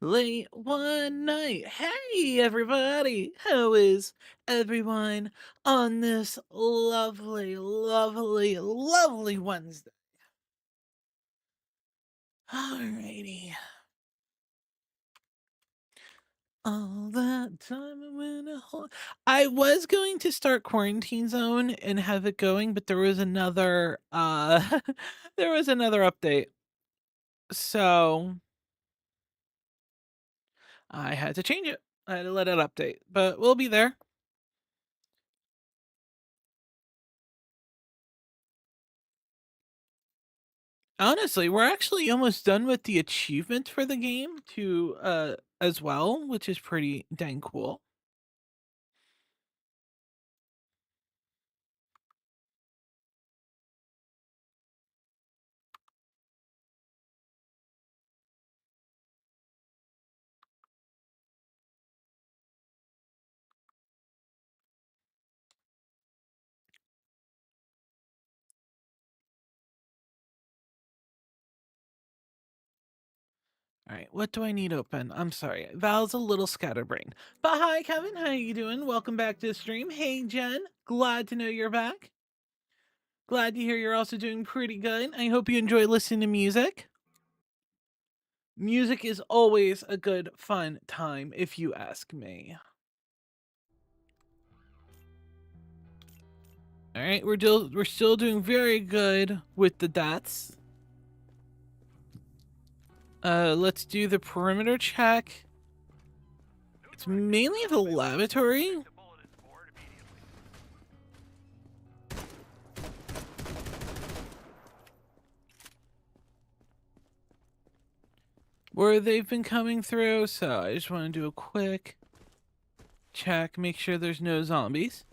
Late one night. Hey, everybody. How is everyone on this lovely, lovely, lovely Wednesday? Alrighty. All that time I went a whole. I was going to start Quarantine Zone and have it going, but there was another there was another update. So I had to change it. I had to let it update. But we'll be there. Honestly, we're actually almost done with the achievement for the game to as well, which is pretty dang cool. All right, what do I need open? I'm sorry, Val's a little scatterbrained. But hi, Kevin, how you doing? Welcome back to the stream. Hey, Jen, glad to know you're back. Glad to hear you're also doing pretty good. I hope you enjoy listening to music. Music is always a good, fun time, if you ask me. All right, we're still doing very good with the deaths. Let's do the perimeter check. It's mainly the laboratory. Where they've been coming through, so I just want to do a quick check, make sure there's no zombies.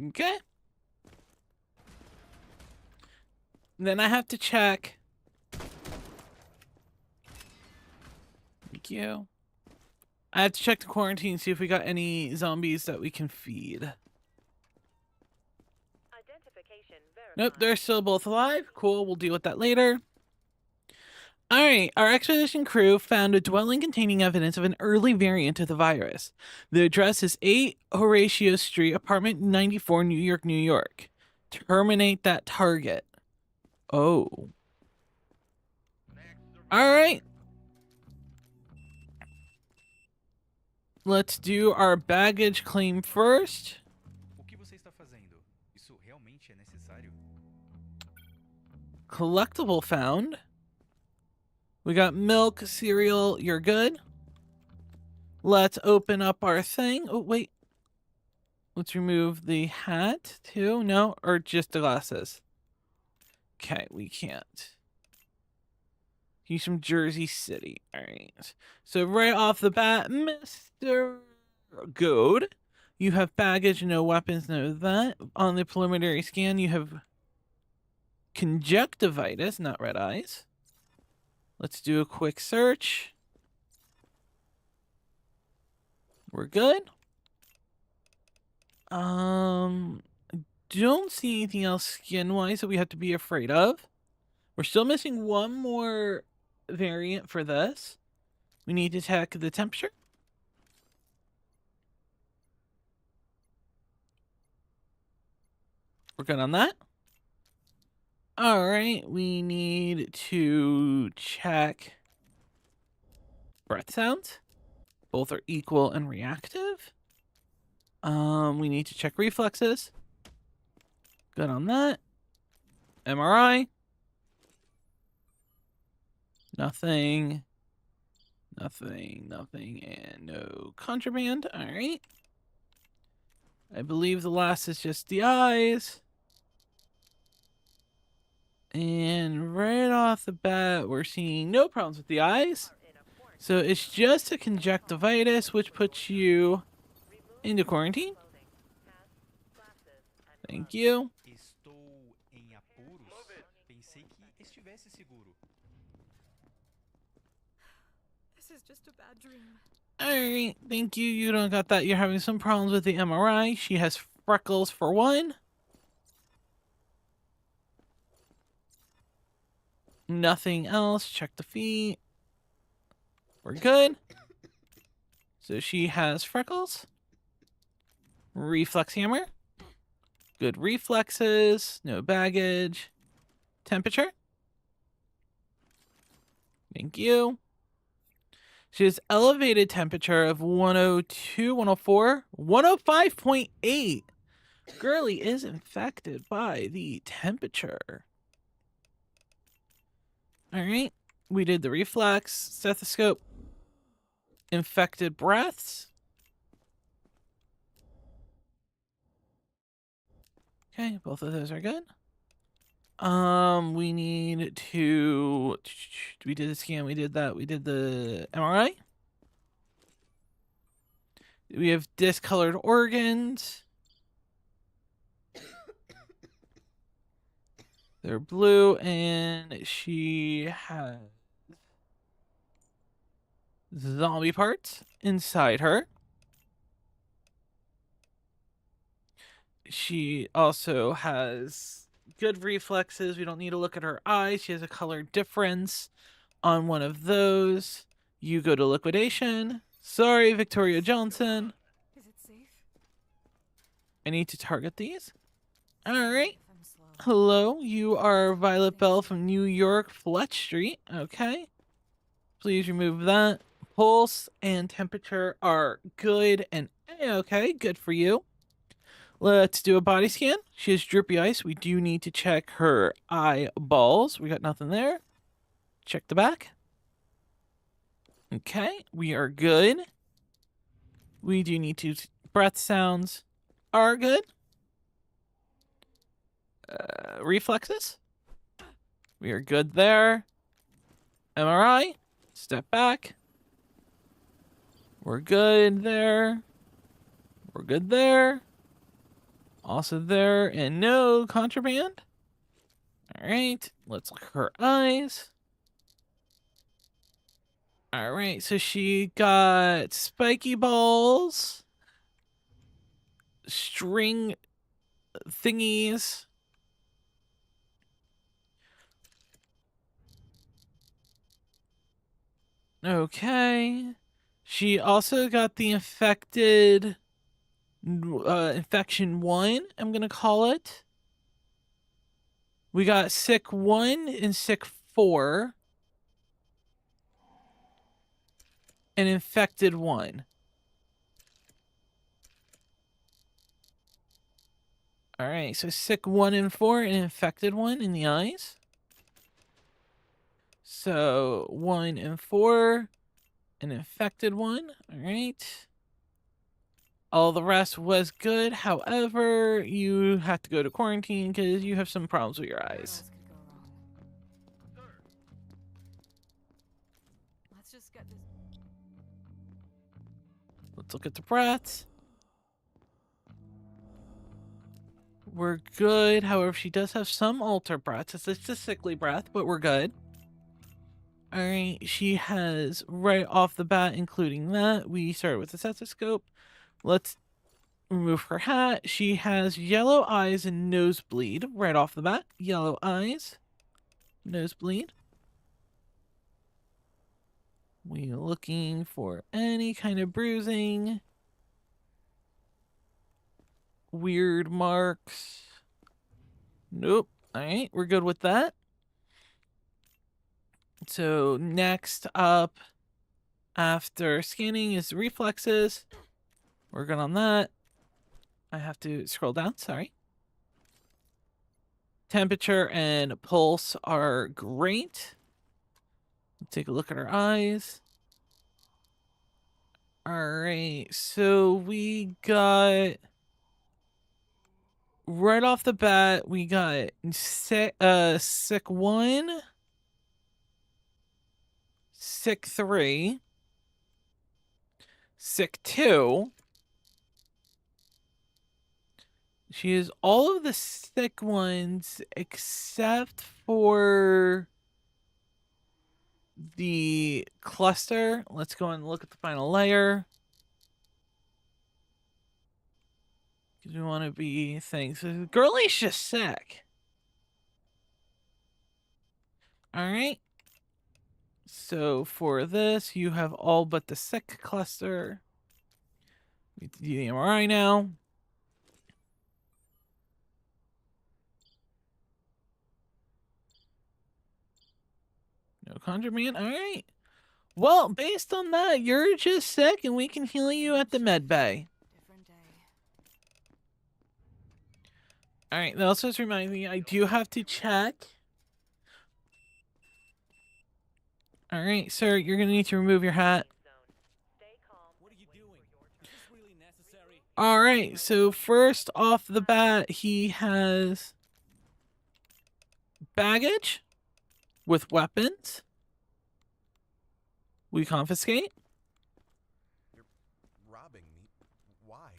Okay. Then I have to check. Thank you. I have to check the quarantine, see if we got any zombies that we can feed. Nope, they're still both alive. Cool, we'll deal with that later. Alright, our expedition crew found a dwelling containing evidence of an early variant of the virus. The address is 8 Horatio Street, apartment 94, New York, New York. Terminate that target. Oh. Alright. Let's do our baggage claim first. Collectible found. We got milk, cereal, you're good. Let's open up our thing. Oh, wait. Let's remove the hat, too. No, or just the glasses. Okay, we can't. He's from Jersey City. All right. So right off the bat, Mr. Goad, you have baggage, no weapons, no that. On the preliminary scan, you have conjunctivitis, not red eyes. Let's do a quick search. We're good. Don't see anything else skin-wise that we have to be afraid of. We're still missing one more variant for this. We need to check the temperature. We're good on that. All right, we need to check breath sounds. Both are equal and reactive. We need to check reflexes. Good on that. MRI. Nothing. Nothing, nothing, and no contraband. All right. I believe the last is just the eyes. And right off the bat, we're seeing no problems with the eyes. So it's just a conjunctivitis, which puts you into quarantine. Thank you. This is just a bad dream. Alright, thank you. You don't got that. You're having some problems with the MRI. She has freckles for one. Nothing else. Check the feet. We're good. So she has freckles. Reflex hammer. Good reflexes. No baggage. Temperature. Thank you. She has elevated temperature of 102, 104, 105.8. Girly is infected by the temperature. All right. We did the reflex, stethoscope, infected breaths. Okay, both of those are good. We need to. We did the scan. We did that. We did the MRI. We have discolored organs. They're blue, and she has zombie parts inside her. She also has good reflexes. We don't need to look at her eyes. She has a color difference on one of those. You go to liquidation. Sorry, Victoria Johnson. Is it safe? I need to target these. All right. I'm slow. Hello, you are Violet Bell from New York, Fletch Street. Okay. Please remove that. Pulse and temperature are good and okay. Good for you. Let's do a body scan. She has droopy eyes. We do need to check her eyeballs. We got nothing there. Check the back. Okay, we are good. We do need to. Breath sounds are good. Reflexes. We are good there. MRI. Step back. We're good there. We're good there. Also there, and no contraband. All right, let's look at her eyes. All right, so she got spiky balls, string thingies. Okay. She also got the infected, infection 1, I'm going to call it. We got sick 1 and sick 4. And infected 1. All right, so sick 1 and 4 and infected 1 in the eyes. So 1 and 4, an infected 1. All right. All the rest was good. However, you have to go to quarantine because you have some problems with your What eyes. else could go wrong? Let's just get this. Let's look at the breaths. We're good. However, she does have some alter breaths. It's just a sickly breath, but we're good. All right. She has right off the bat, including that. We started with the stethoscope. Let's remove her hat. She has yellow eyes and nosebleed right off the bat. Yellow eyes, nosebleed. We're looking for any kind of bruising, weird marks. Nope. All right, we're good with that. So next up after scanning is reflexes. We're good on that. I have to scroll down, sorry. Temperature and pulse are great. Let's take a look at our eyes. All right, so we got right off the bat, we got sick 1, sick 3, sick 2. She has all of the sick ones except for the cluster. Let's go and look at the final layer. Because we want to be things. Girly's just sick. All right. So for this, you have all but the sick cluster. We do the MRI now. No contraband. All right. Well, based on that, you're just sick, and we can heal you at the med bay. Different day. All right. That also just reminds me, I do have to check. All right, sir, you're gonna need to remove your hat. What are you doing? Is this really necessary? All right. So first off the bat, he has baggage with weapons. We confiscate. You're robbing me. Why?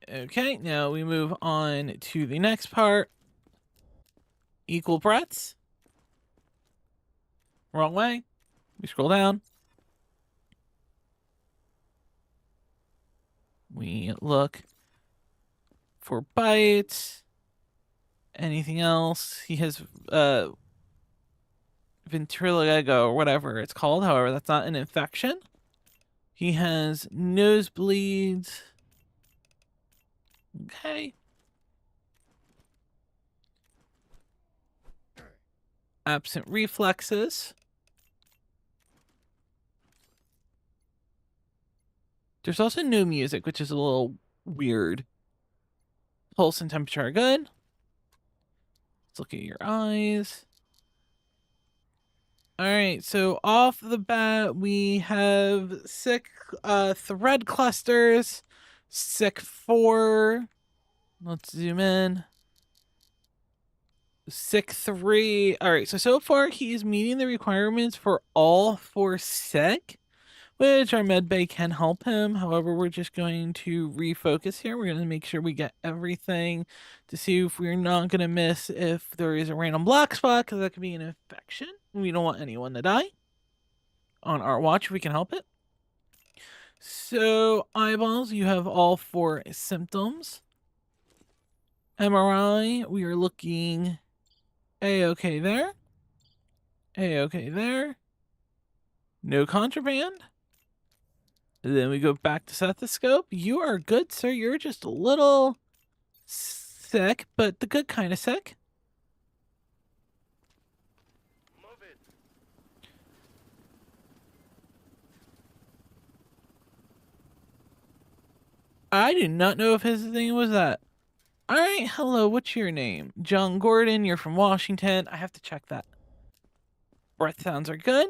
Okay, now we move on to the next part. Equal breaths. Wrong way. We scroll down. We look for bites. Anything else? He has ventrilogo or whatever it's called. However, that's not an infection. He has nosebleeds. Okay. Absent reflexes. There's also no music, which is a little weird. Pulse and temperature are good. Let's look at your eyes. All right, so off the bat, we have sick thread clusters, sick 4. Let's zoom in. Sick 3. All right, so far he's meeting the requirements for all 4 sick, which our med bay can help him. However, we're just going to refocus here. We're going to make sure we get everything to see if we're not going to miss if there is a random black spot, because that could be an infection. We don't want anyone to die on our watch if we can help it. So eyeballs, you have all 4 symptoms. MRI, we are looking A-okay there. A-okay there. No contraband. Then we go back to stethoscope. You are good, sir. You're just a little sick, but the good kind of sick. Move it. I do not know if his thing was that. All right, hello, what's your name? John Gordon, you're from Washington. I have to check that. Breath sounds are good.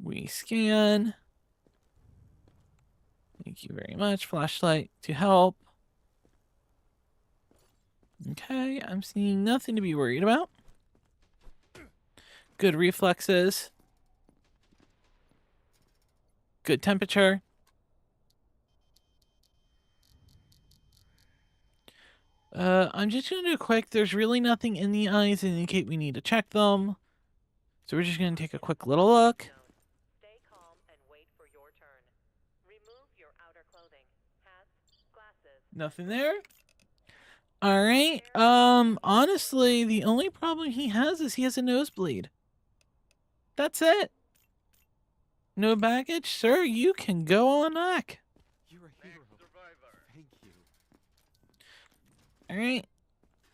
We scan. Thank you very much. Flashlight to help. Okay, I'm seeing nothing to be worried about. Good reflexes. Good temperature. I'm just gonna do quick. There's really nothing in the eyes that indicate we need to check them. So we're just gonna take a quick little look. Stay calm and wait for your turn. Remove your outer clothing. Hats, glasses. Nothing there. All right. Honestly, the only problem he has is he has a nosebleed. That's it. No baggage, sir. You can go on back. You're a hero. Survivor. Thank you. All right.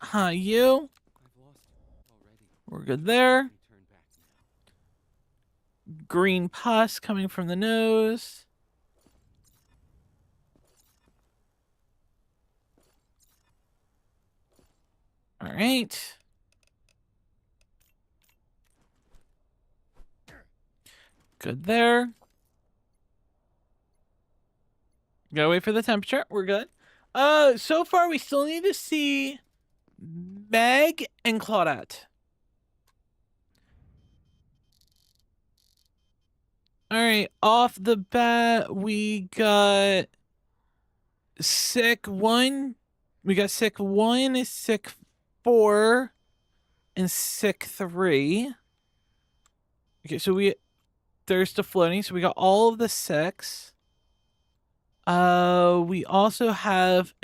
Hi, you. I've lost already. We're good there. Let me turn back now. Green pus coming from the nose. All right. Good there. Gotta wait for the temperature. We're good. So far we still need to see Meg and Claudette. All right, off the bat, we got sick 1. We got sick 1, sick 4, and sick 3. Okay, so there's the floating. So we got all of the 6. We also have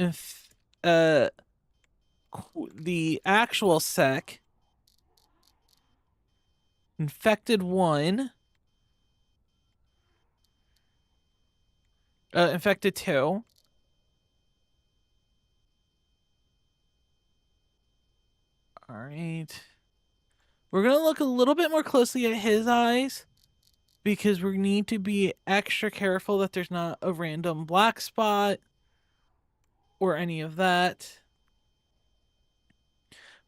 the actual sick Infected 1. Infected 2. All right. We're going to look a little bit more closely at his eyes because we need to be extra careful that there's not a random black spot or any of that.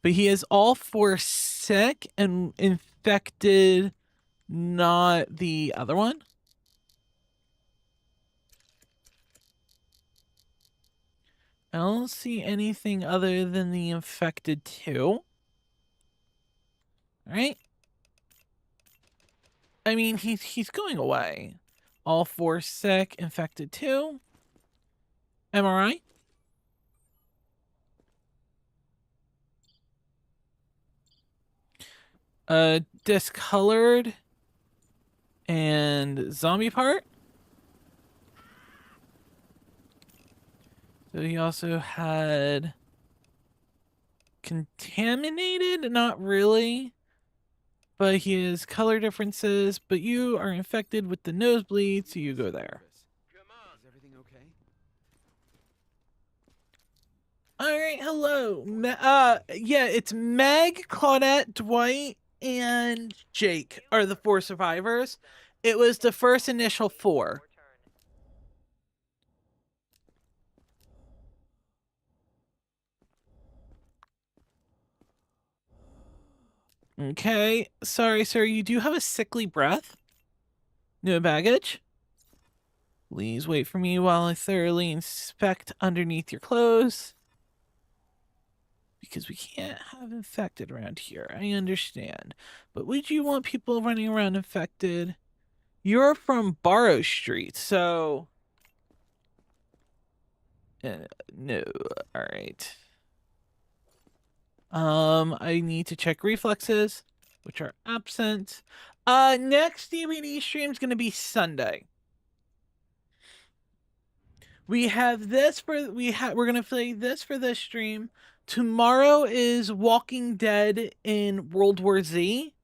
But he is all 4 sick and infected, not the other one. I don't see anything other than the infected 2. All right. I mean, he's going away. All 4 sick, infected 2. MRI. Discolored and zombie part. So he also had contaminated, not really, but he has color differences. But you are infected with the nosebleed, so you go there. Come on. Is everything okay? All right, hello. Yeah, it's Meg, Claudette, Dwight, and Jake are the 4 survivors. It was the first initial 4. Your turn. Okay, sorry, sir. You do have a sickly breath. No baggage. Please wait for me while I thoroughly inspect underneath your clothes. Because we can't have infected around here. I understand. But would you want people running around infected? You're from Barrow Street, so... no. Alright. I need to check reflexes, which are absent. Next DVD stream is going to be Sunday. We have this for we're gonna play this for this stream. Tomorrow is Walking Dead in World War Z,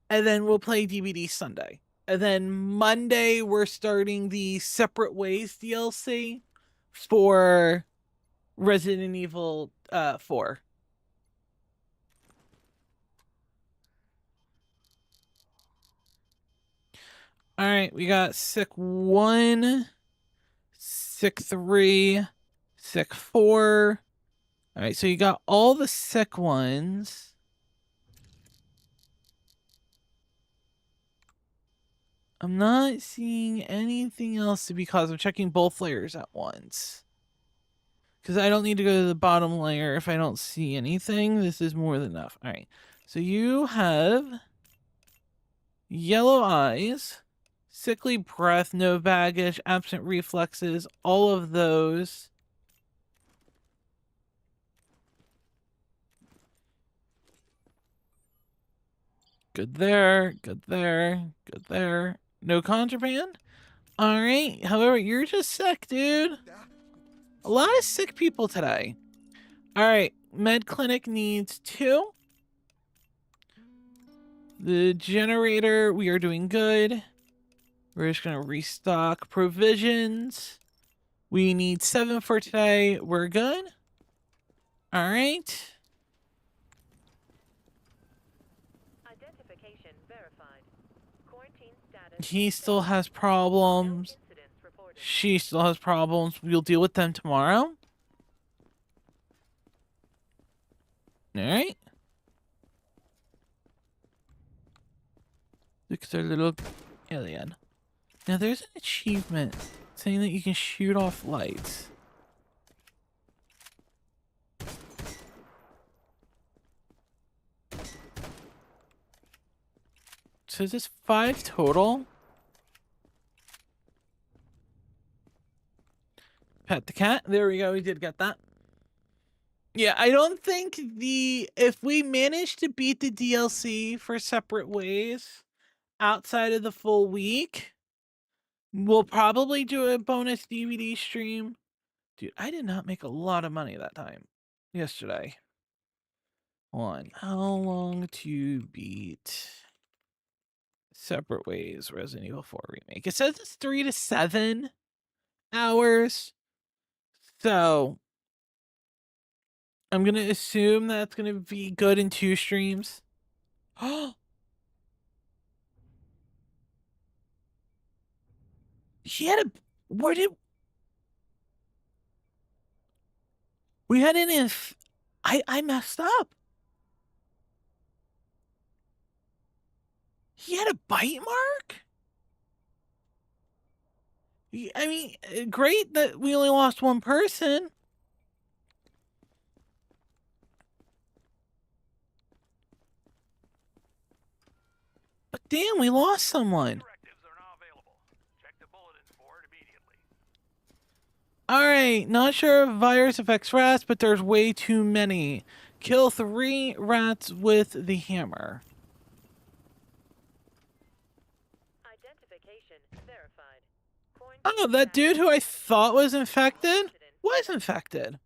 and then we'll play DVD Sunday. And then Monday we're starting the Separate Ways DLC for Resident Evil 4. All right, we got sick 1, sick 3, sick 4. All right, so you got all the sick ones. I'm not seeing anything else to be caused. I'm checking both layers at once. Because I don't need to go to the bottom layer if I don't see anything. This is more than enough. All right, so you have yellow eyes, sickly breath, no baggage, absent reflexes, all of those. Good there, good there, good there. No contraband? Alright, however, you're just sick, dude. A lot of sick people today. Alright, med clinic needs 2. The generator, we are doing good. We're just gonna restock provisions. We need 7 for today. We're good. Alright. Identification verified. Quarantine status. He still has problems. No incidents reported. She still has problems. We'll deal with them tomorrow. Alright. Look at our little alien. Now there's an achievement saying that you can shoot off lights. So is this 5 total? Pet the cat. There we go. We did get that. Yeah, I don't think if we manage to beat the DLC for Separate Ways outside of the full week, we'll probably do a bonus DVD stream. Dude, I did not make a lot of money that time. Yesterday. Hold on. How long to beat Separate Ways Resident Evil 4 remake. It says it's 3 to 7 hours. So I'm gonna assume that's gonna be good in 2 streams. Oh, he had a. Where did we had an if? I messed up. He had a bite mark. I mean, great that we only lost one person. But damn, we lost someone. Directives are now available. Check the bulletin board immediately. Alright, not sure if virus affects rats, but there's way too many. Kill 3 rats with the hammer. Identification verified. Oh, that dude who I thought was infected was infected.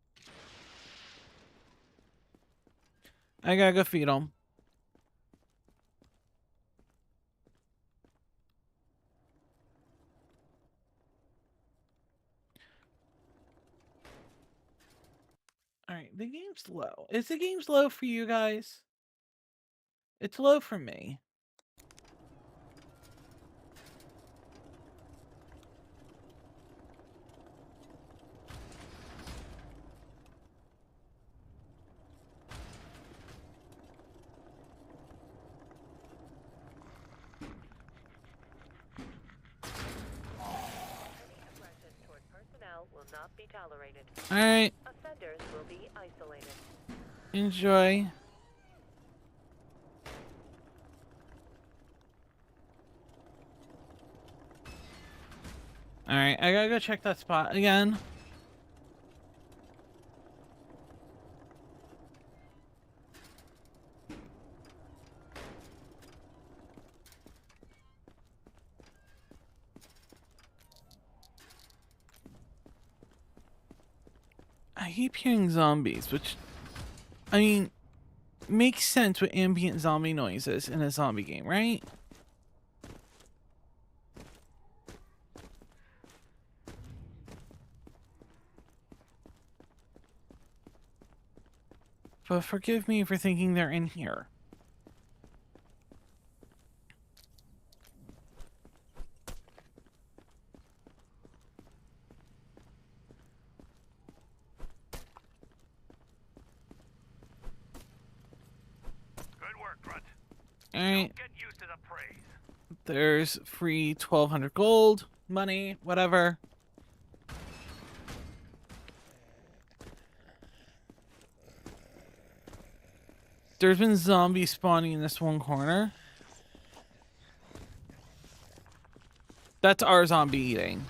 I gotta go feed him. Alright, the game's low. Is the game's low for you guys? It's low for me. Aggression toward personnel will not be tolerated. Alright, Offenders will be isolated. enjoy. Alright, I gotta go check that spot again. I keep hearing zombies, which, I mean, makes sense with ambient zombie noises in a zombie game, right? But forgive me for thinking they're in here. Good work, Grunt. Alright, Get used to the praise. there's free 1,200 gold, money, whatever. There's been zombies spawning in this one corner. That's our zombie eating.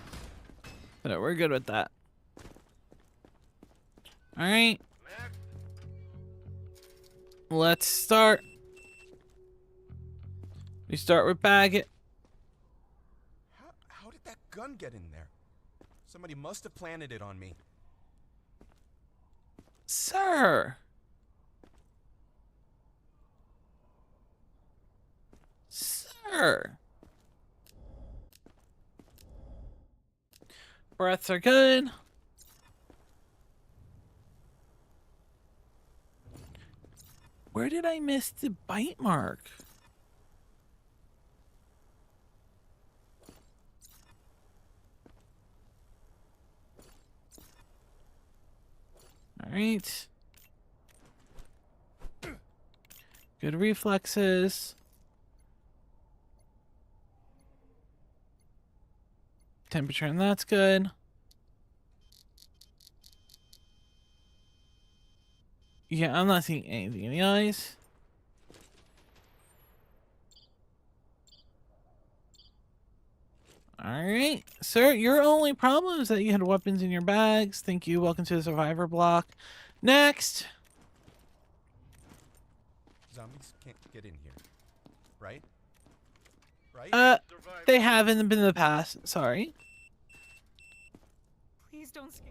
But we're good with that. Alright. Next. Let's start. We start with Baggett. How did that gun get in there? Somebody must have planted it on me. Sir. Sir. Breaths are good. Where did I miss the bite mark? All right. Good reflexes. Temperature, and that's good. Yeah, I'm not seeing anything in the eyes. Alright. Sir, your only problem is that you had weapons in your bags. Thank you. Welcome to the survivor block. Next. Zombies can't get in here. Right? Right? They haven't been in the past. Sorry. Please don't scare.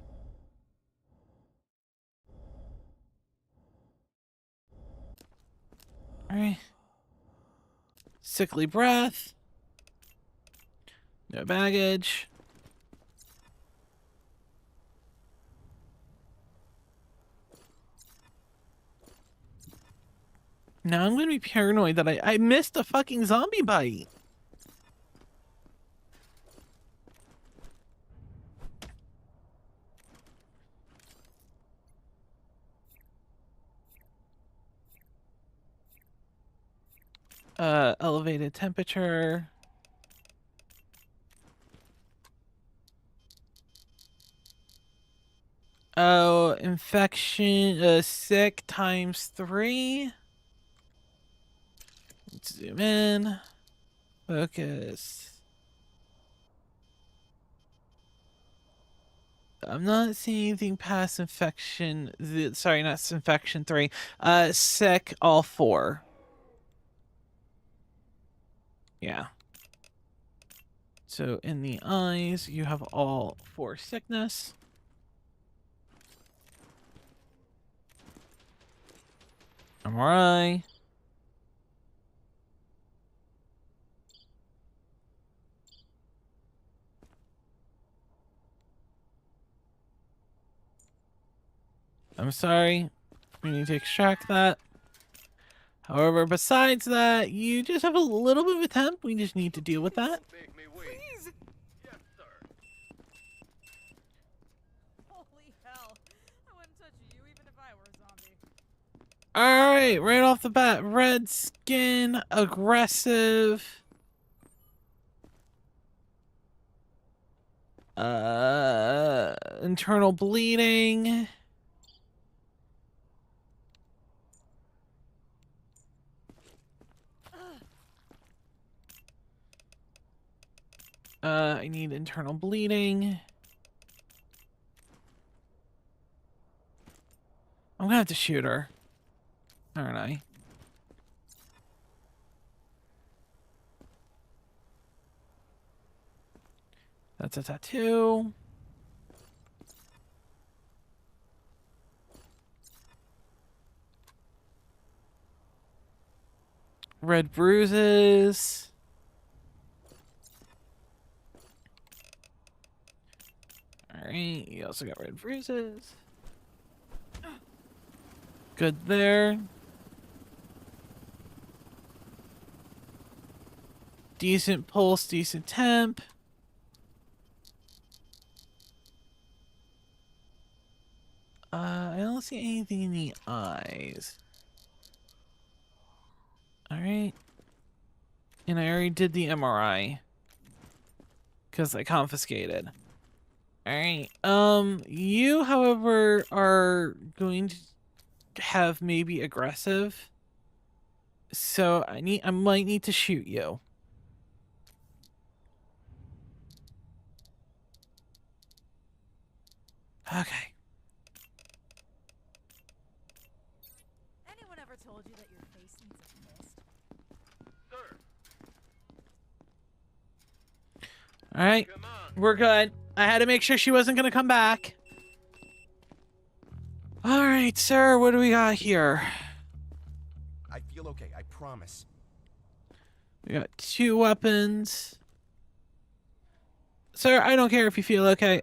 Alright. Sickly breath. No baggage. Now I'm gonna be paranoid that I missed a fucking zombie bite. Elevated temperature. Oh, infection, sick ×3. Let's zoom in. Focus. I'm not seeing anything past infection. Sorry, not infection 3. Sick, all 4. Yeah. So in the eyes, you have all 4 sickness. MRI. I'm sorry. We need to extract that. However, besides that, you just have a little bit of a temp. We just need to deal with that. Make me wait. Please! Yes, sir. Holy hell. I wouldn't touch you even if I were a zombie. Alright, right off the bat. Red skin, aggressive. Internal bleeding. I need internal bleeding. I'm gonna have to shoot her, aren't I? That's a tattoo. Red bruises. Alright, you also got red bruises. Good there. Decent pulse, decent temp. I don't see anything in the eyes. Alright. And I already did the MRI. Because I confiscated. Alright. You, however, are going to have maybe aggressive. So I might need to shoot you. Okay. Anyone ever told you that your face needs a mist? Sir. Alright. Come on. We're good. I had to make sure she wasn't gonna come back. Alright, sir, what do we got here? I feel okay. I promise. We got 2 weapons. Sir, I don't care if you feel okay.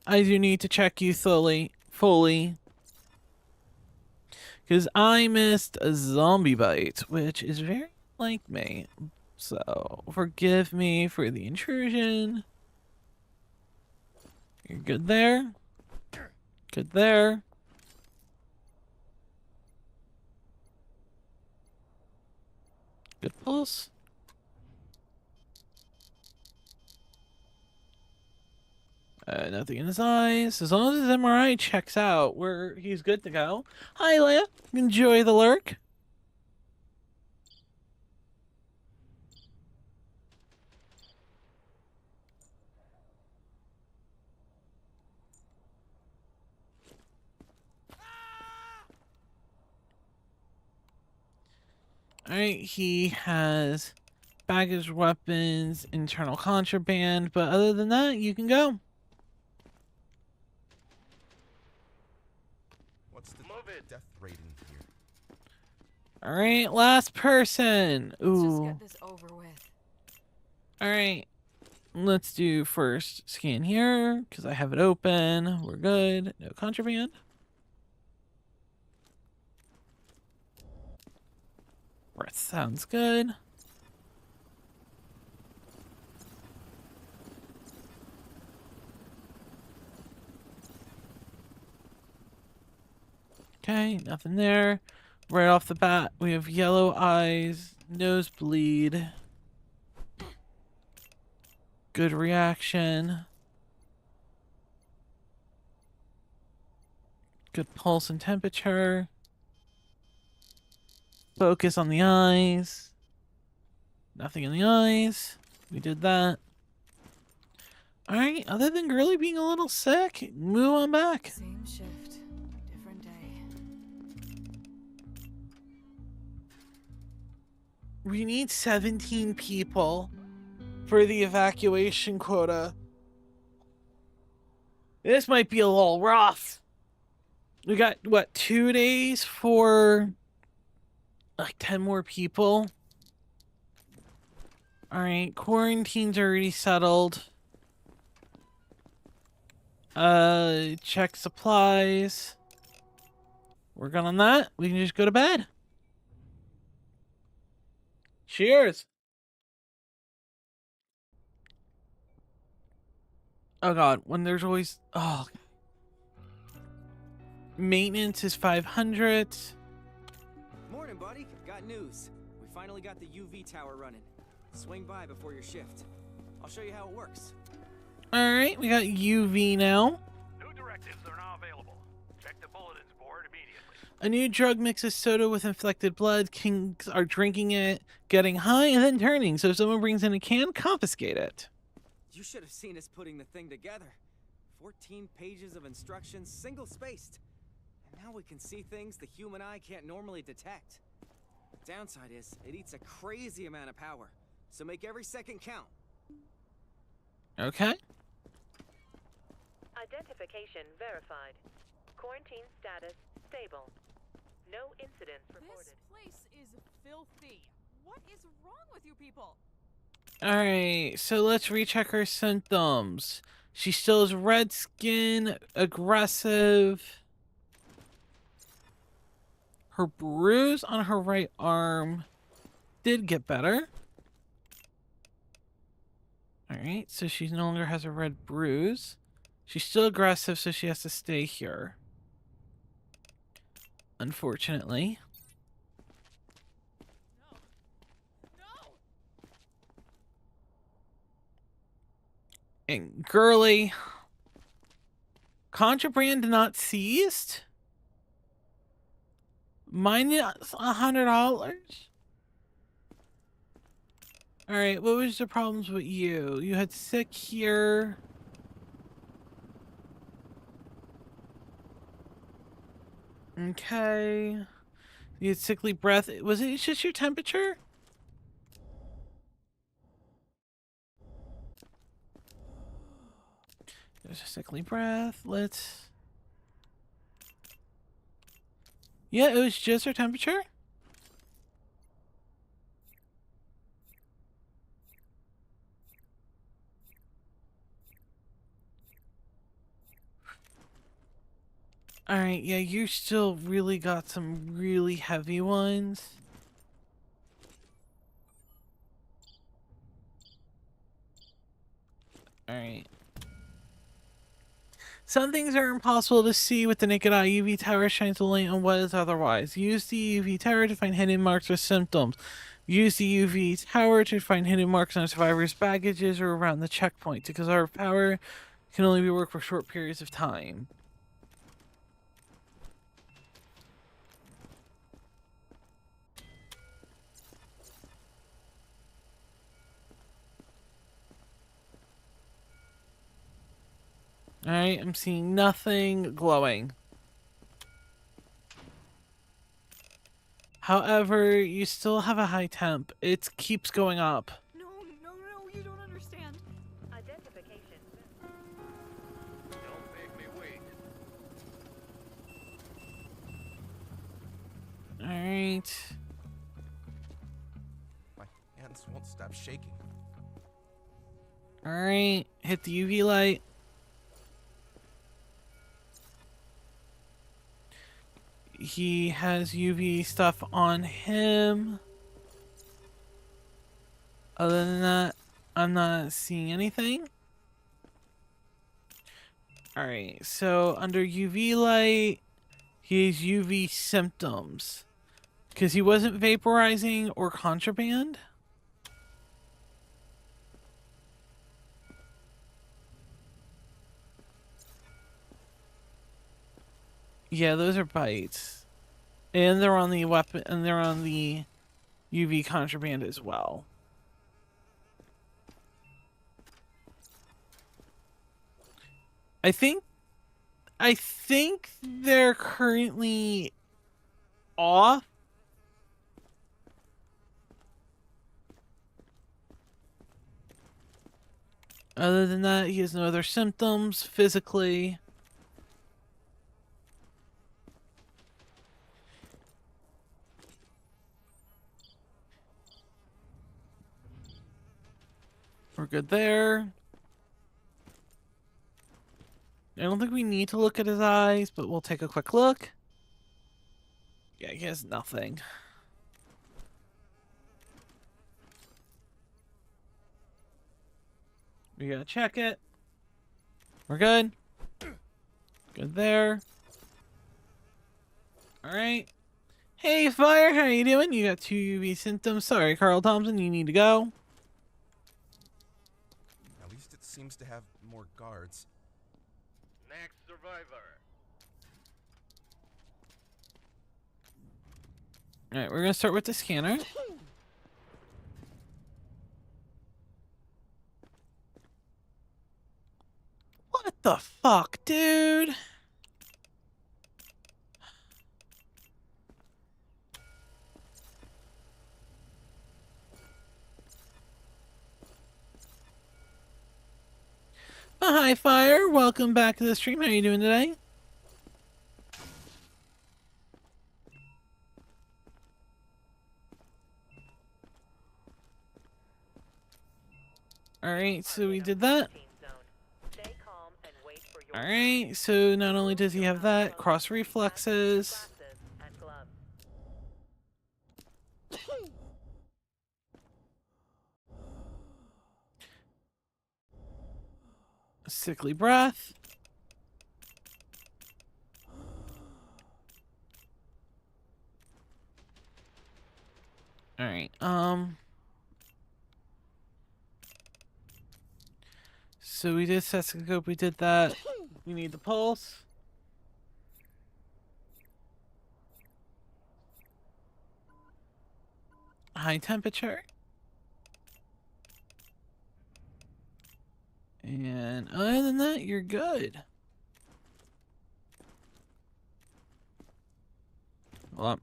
I do need to check you fully. Because I missed a zombie bite, which is very like me. So, forgive me for the intrusion. You're good there. Good there. Good pulse. Nothing in his eyes. As long as his MRI checks out, he's good to go. Hi, Leia. Enjoy the lurk. Alright, he has baggage, weapons, internal contraband, but other than that, you can go. What's the death rate in here? Alright, last person. Let's just Ooh. get this over with. Alright. Let's do first scan here because I have it open. We're good. No contraband. Breath sounds good. Okay, nothing there. Right off the bat, we have yellow eyes, nosebleed. Good reaction. Good pulse and temperature. Focus on the eyes. Nothing in the eyes. We did that. Alright, other than Girly being a little sick, move on back. Same shift, different day. We need 17 people for the evacuation quota. This might be a little rough. We got, what, 2 days for like 10 more people? Alright, quarantine's already settled. Check supplies. Work on that. We can just go to bed. Cheers. Oh god, when there's always maintenance is 500. Morning, buddy. Got news. We finally got the UV tower running. Swing by before your shift. I'll show you how it works. Alright, we got UV now. New directives are now available. Check the bulletins board immediately. A new drug mixes soda with infected blood. Kings are drinking it, getting high, and then turning. So if someone brings in a can, confiscate it. You should have seen us putting the thing together. 14 pages of instructions, single-spaced. And now we can see things the human eye can't normally detect. Downside is, it eats a crazy amount of power. So make every second count. Okay. Identification verified. Quarantine status stable. No incidents reported. This place is filthy. What is wrong with you people? Alright, so let's recheck her symptoms. She still has red skin, aggressive. Her bruise on her right arm did get better. Alright, so she no longer has a red bruise. She's still aggressive, so she has to stay here. Unfortunately. No! And Girly. Contraband not seized? Minus $100? Alright, what was the problems with you? You had sick here. Okay. You had sickly breath. Was it just your temperature? There's a sickly breath. Let's... Yeah, it was just her temperature? Alright, yeah, you still really got some really heavy ones. Alright. Some things are impossible to see with the naked eye. UV tower shines a light on what is otherwise. Use the UV tower to find hidden marks or symptoms. Use the UV tower to find hidden marks on survivors' baggages or around the checkpoint, because our power can only be worked for short periods of time. Alright, I'm seeing nothing glowing. However, you still have a high temp. It keeps going up. No, you don't understand. Identification. Don't make me wait. Alright. My hands won't stop shaking. Alright, hit the UV light. He has UV stuff on him. Other than that, I'm not seeing anything. Alright, so under UV light, he has UV symptoms. Because he wasn't vaporizing or contraband. Yeah, those are bites. And they're on the weapon, and they're on the UV contraband as well. I think they're currently off. Other than that, he has no other symptoms physically. We're good there. I don't think we need to look at his eyes, but we'll take a quick look. Yeah, he has nothing. We gotta check it. We're good. Good there. Alright. Hey, Fire, how you doing? You got 2 UV symptoms. Sorry, Carl Thompson, you need to go. At least it seems to have more guards. Next survivor. Alright, we're gonna start with the scanner. What the fuck, dude? Hi, Fire. Welcome back to the stream. How you doing today? Alright, so we did that. Stay calm and wait for your Alright, so not only does he have that, cross reflexes. glasses and gloves. Sickly breath. Alright, so we did stethoscope, we did that. We need the pulse. High temperature. And other than that, you're good. Hold up.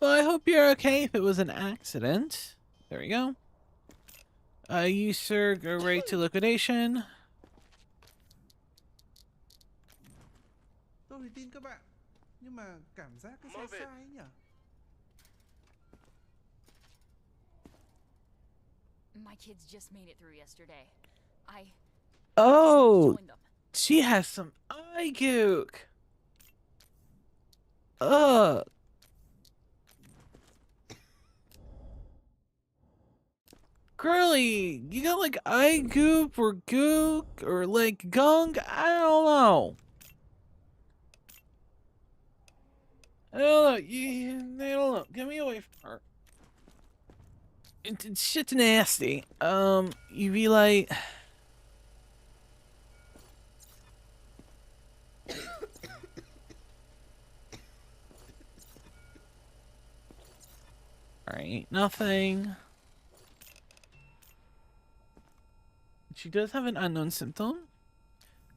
Well, I hope you're okay if it was an accident. There we go. You, sir, go right to liquidation. Tôi thì tin các bạn, nhưng mà cảm giác cái sai sai ấy nhỉ? My kids just made it through yesterday. I Oh, joined them. she has some eye gook. Ugh. Girly, you got like eye goop or gook or like gunk? I don't know. I don't know. I don't know. Get me away from her. Shit's nasty. UV light. Alright, nothing. She does have an unknown symptom.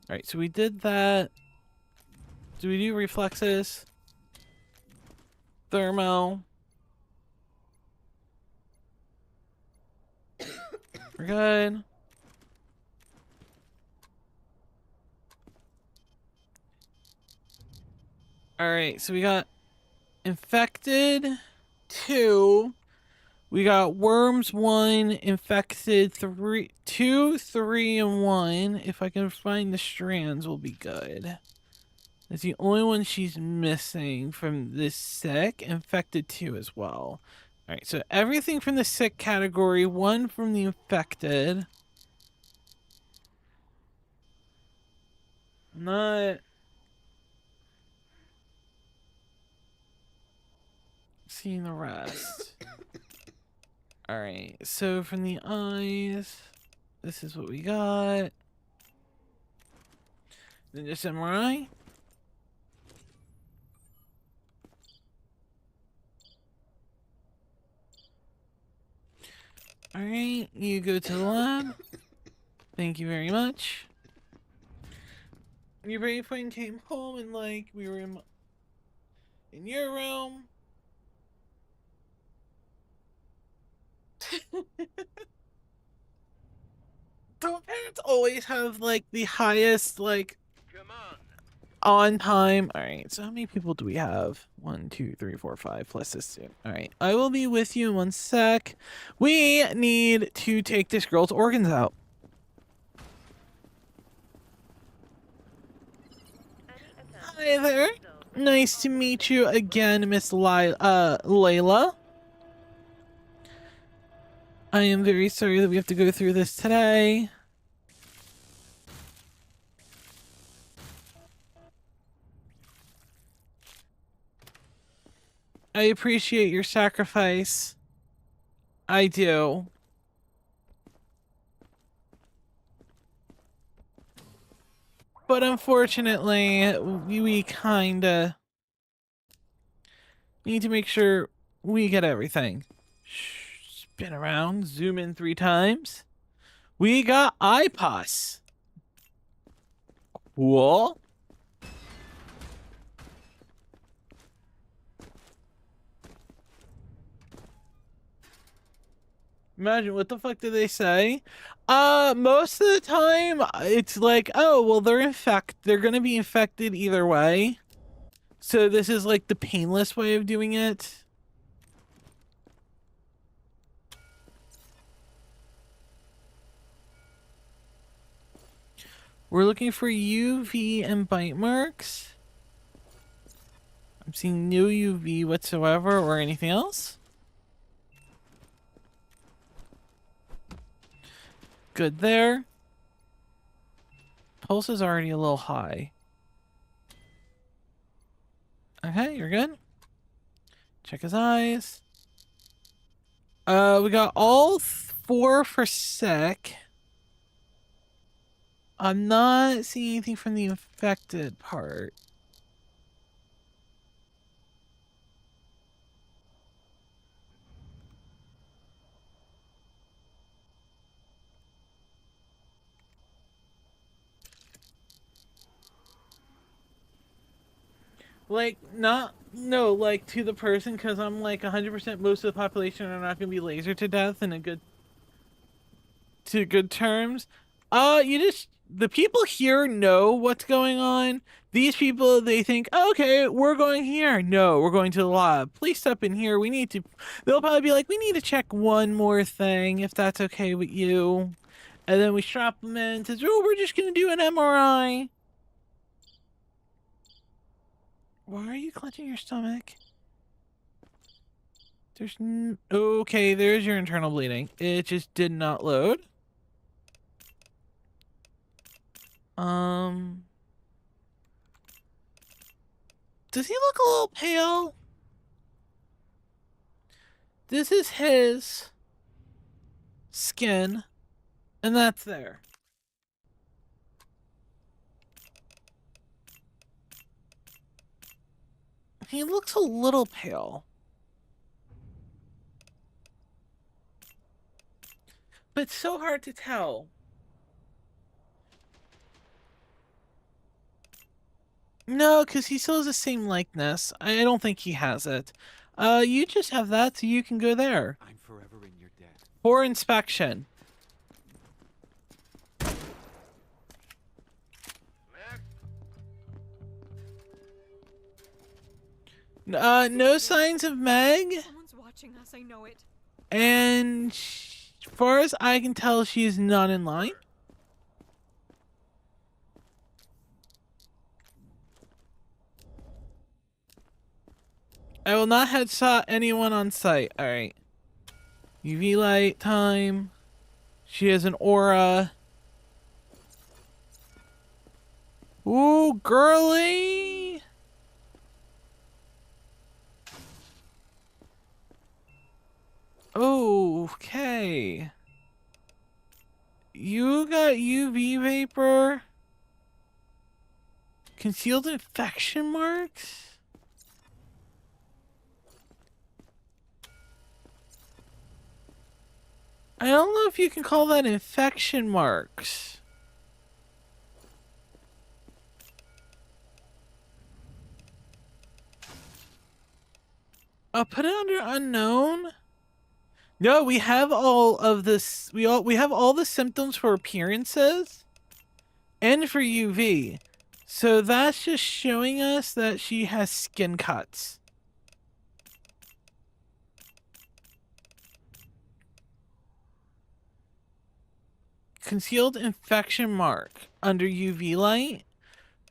Alright, so we did that. Do we do reflexes? Thermo. We're good. All right, so we got infected 2. We got worms 1, infected 3, 2, 3, and 1. If I can find the strands, will be good. That's the only one she's missing from this sick. Infected 2 as well. All right, so everything from the sick category, 1 from the infected. Not seeing the rest. All right, so from the eyes, this is what we got. Then just MRI. All right, you go to the lab. Thank you very much. Your boyfriend came home and like we were in your room. Don't parents always have like the highest like Come on. on time? All right, so how many people do we have? 1, 2, 3, 4, 5 plus this 2. All right, I will be with you in 1 sec. We need to take this girl's organs out. Hi there. Nice to meet you again, Miss Layla. I am very sorry that we have to go through this today. I appreciate your sacrifice. I do. But unfortunately, we kinda need to make sure we get everything. Spin around, zoom in 3 times. We got IPOS. Cool. Imagine, what the fuck did they say? Most of the time, it's like, oh, well, they're gonna be infected either way. So this is like the painless way of doing it. We're looking for UV and bite marks. I'm seeing no UV whatsoever or anything else. Good there. Pulse is already a little high. Okay, you're good. Check his eyes. We got all 4 for sick. I'm not seeing anything from the infected part. Like, no, like, to the person, because I'm like 100% most of the population are not going to be lasered to death in to good terms. The people here know what's going on. These people, they think, okay, we're going here. No, we're going to the lab. Please step in here. They'll probably be like, we need to check one more thing, if that's okay with you. And then we strap them in and says, oh, we're just going to do an MRI. Why are you clutching your stomach? Okay, there's your internal bleeding. It just did not load. Does he look a little pale? This is his skin, and that's there. He looks a little pale. But it's so hard to tell. No, because he still has the same likeness. I don't think he has it. You just have that, so you can go there. I'm forever in your debt. For inspection. Max? No signs of Meg, Someone's watching us, I know it. and as far as I can tell, she is not in line. I will not headshot anyone on sight. Alright. UV light time. She has an aura. Ooh, girly! Okay. You got UV vapor. Concealed infection marks? I don't know if you can call that infection marks. I'll put it under unknown. No, we have all of this. We have all the symptoms for appearances and for UV. So that's just showing us that she has skin cuts. Concealed infection mark under UV light,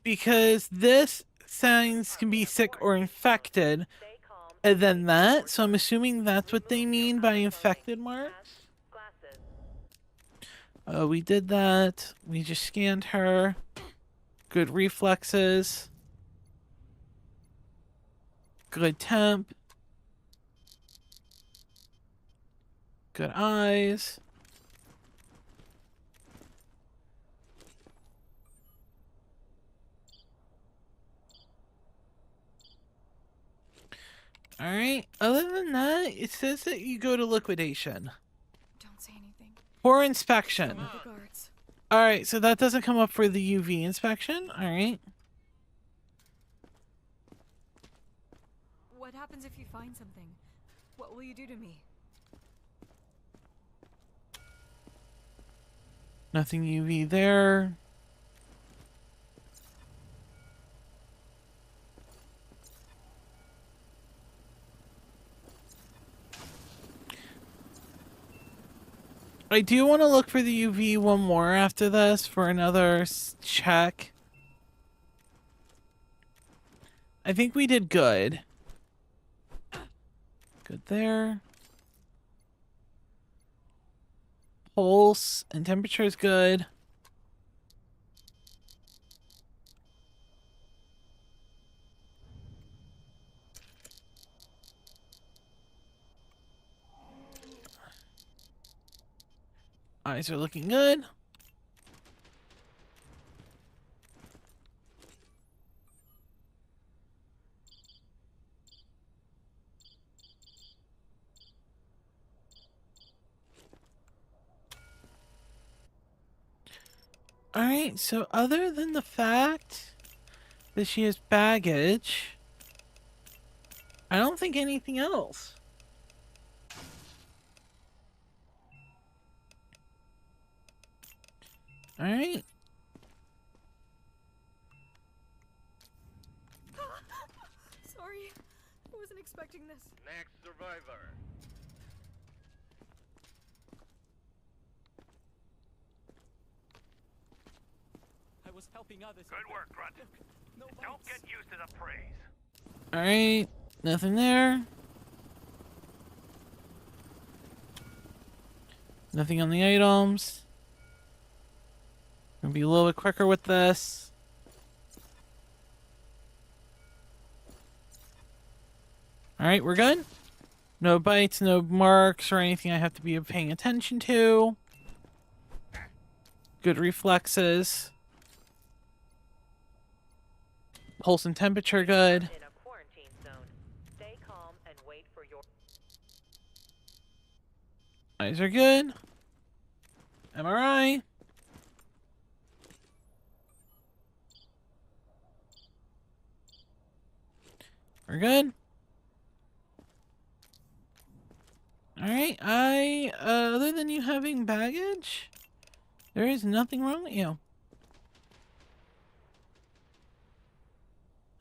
because this signs can be sick or infected, Stay calm. and then that. So I'm assuming that's what they mean by infected marks. Hats, glasses. We did that. We just scanned her. Good reflexes. Good temp. Good eyes. Alright, other than that, it says that you go to liquidation. Don't say anything. Or inspection. One of the guards. Alright, so that doesn't come up for the UV inspection. Alright. What happens if you find something? What will you do to me? Nothing UV there. I do want to look for the UV one more after this for another check. I think we did good. Good there. Pulse and temperature is good. Eyes are looking good. Alright, so other than the fact that she has baggage, I don't think anything else. Alright. Sorry. I wasn't expecting this. Next survivor. I was helping others. Good work, Grunt. No Don't bites. get used to the praise. Alright, nothing there. Nothing on the items. Gonna be a little bit quicker with this. Alright, we're good. No bites, no marks, or anything I have to be paying attention to. Good reflexes. Pulse and temperature good. In a quarantine zone. Stay calm and wait for your Eyes are good. MRI. We're good. Alright, other than you having baggage, there is nothing wrong with you.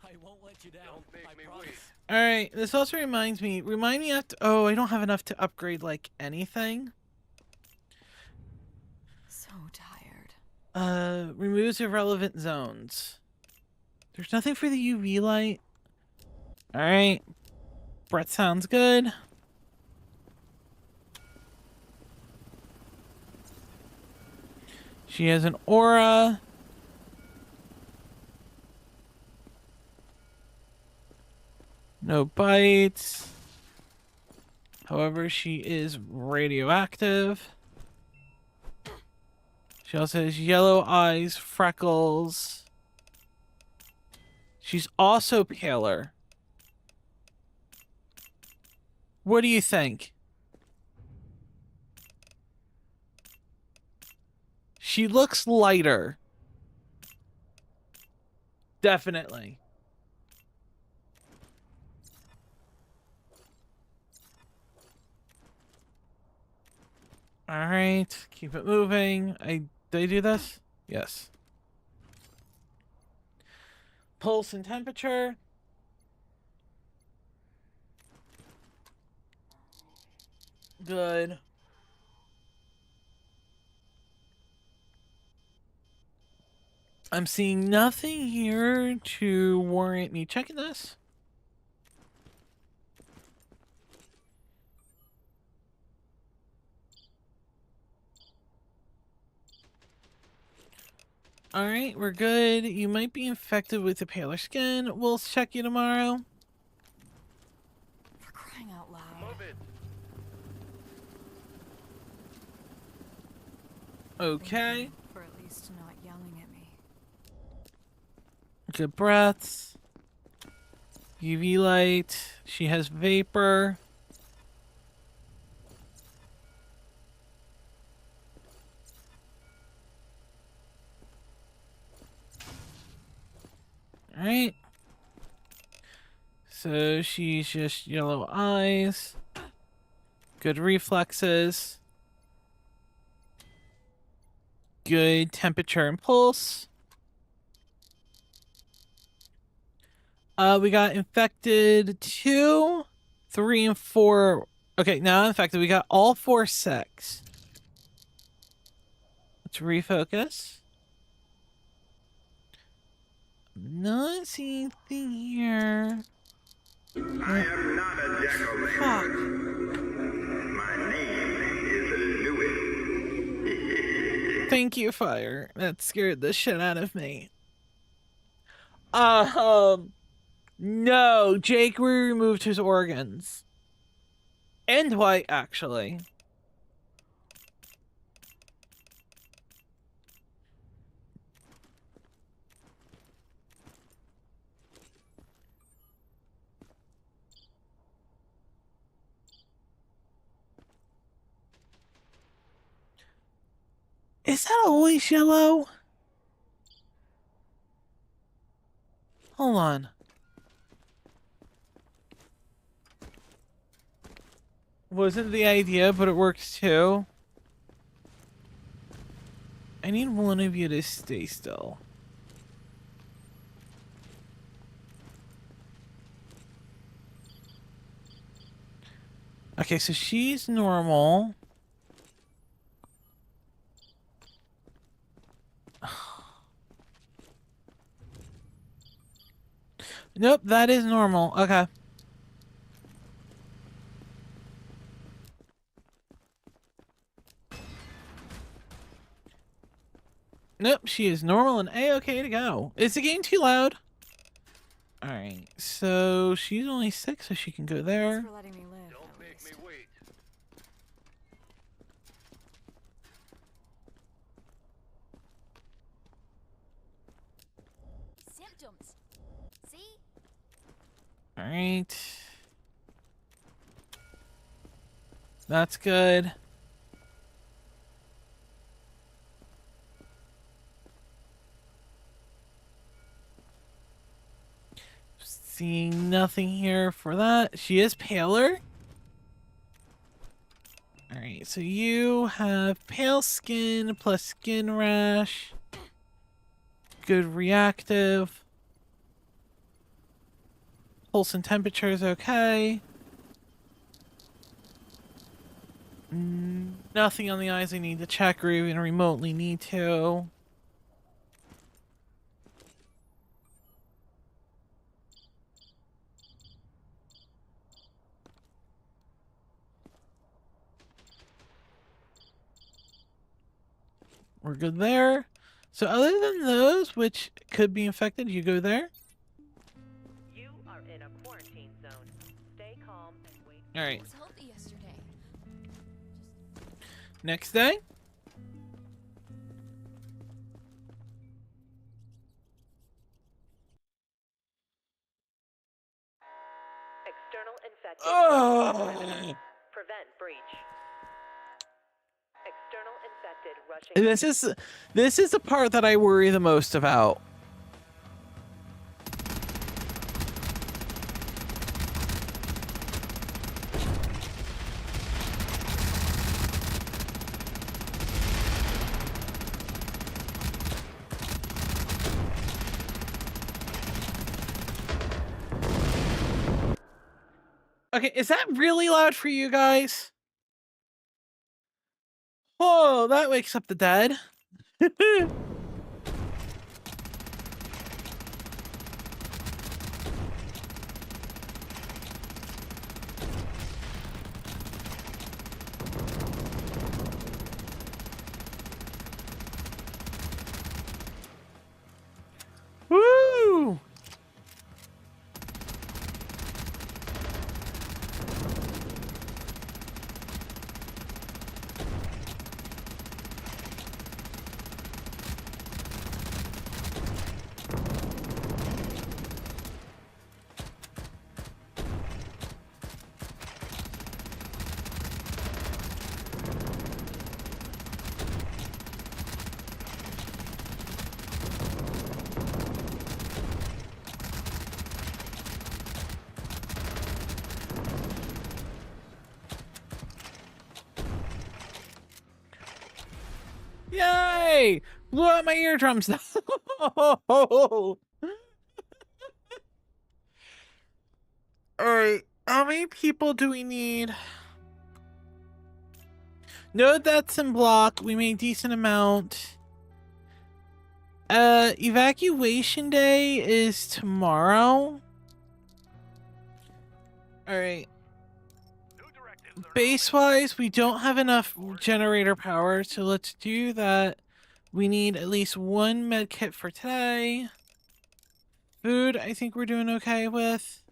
I won't let you down. Don't make I me promise. wait. All right. This also reminds me. Remind me of. Oh, I don't have enough to upgrade like anything. So tired. Removes irrelevant zones. There's nothing for the UV light. All right. Brett sounds good. She has an aura. No bites. However, she is radioactive. She also has yellow eyes, freckles. She's also paler. What do you think? She looks lighter. Definitely. All right, keep it moving. Did I do this? Yes. Pulse and temperature. Good. I'm seeing nothing here to warrant me checking this. Alright, we're good. You might be infected with a paler skin. We'll check you tomorrow. For crying out loud. Move it. Okay. For at least not yelling at me. Good breaths. UV light. She has vapor. Alright. So she's just yellow eyes. Good reflexes. Good temperature and pulse. We got infected 2, 3, and 4. Okay, now infected. We got all 4 sex. Let's refocus. Not seeing anything here. I am not a jackal. Fuck. My name is Louis. Thank you, fire. That scared the shit out of me. No, Jake removed his organs. And White, actually. Is that always yellow? Hold on. Wasn't the idea, but it works too. I need one of you to stay still. Okay, so she's normal. Nope, that is normal. Okay. Nope, she is normal and A-okay to go. Is the game too loud? Alright, so she's only 6, so she can go there. Thanks for letting me live. Don't at make least. me wait. Symptoms. See? Alright. That's good. Seeing nothing here for that. She is paler. Alright, so you have pale skin plus skin rash. Good reactive. Pulse and temperature is okay. Nothing on the eyes I need to check or even remotely need to. We're good there. So other than those, which could be infected, you go there. You are in a quarantine zone. Stay calm and wait. All right. I was healthy yesterday. Next day. External infected. Oh. Prevent breach. External infected rushing. This is the part that I worry the most about. Okay, is that really loud for you guys? Oh, that wakes up the dead. Woo! Yay! Blew out my eardrums. Alright, how many people do we need? No deaths in block. We made decent amount. Evacuation day is tomorrow. Alright. Base-wise, we don't have enough generator power, so let's do that. We need at least one med kit for today. Food, I think we're doing okay with.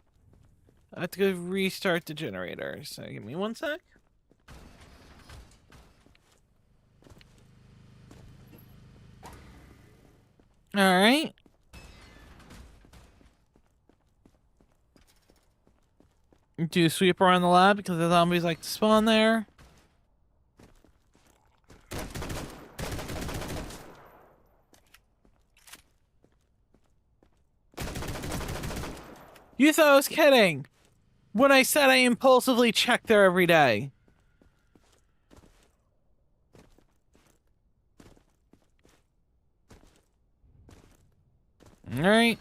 I have to go restart the generator, so give me one sec. Alright. Do a sweep around the lab because the zombies like to spawn there. You thought I was kidding when I said I impulsively check there every day. Alright.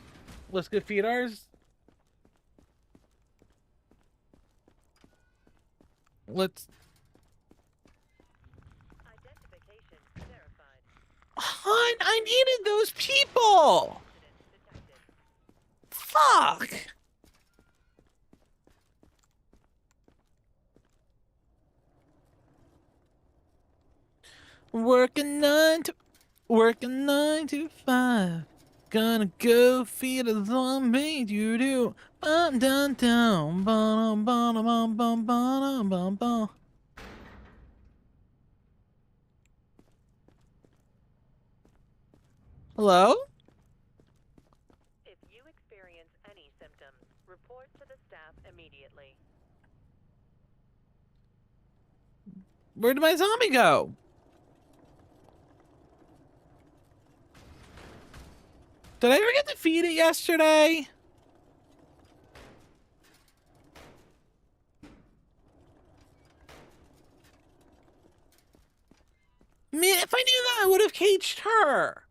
Let's go feed ours. Let's... Identification verified. Hun, I needed those people! Fuck! Working 9 to 5. Gonna go feed a zombie. You do. Bum dum dum. Bum bum bum bum bum bum bum. Hello? If you experience any symptoms, report to the staff immediately. Where did my zombie go? Did I forget to feed it yesterday? Man, if I knew that, I would have caged her.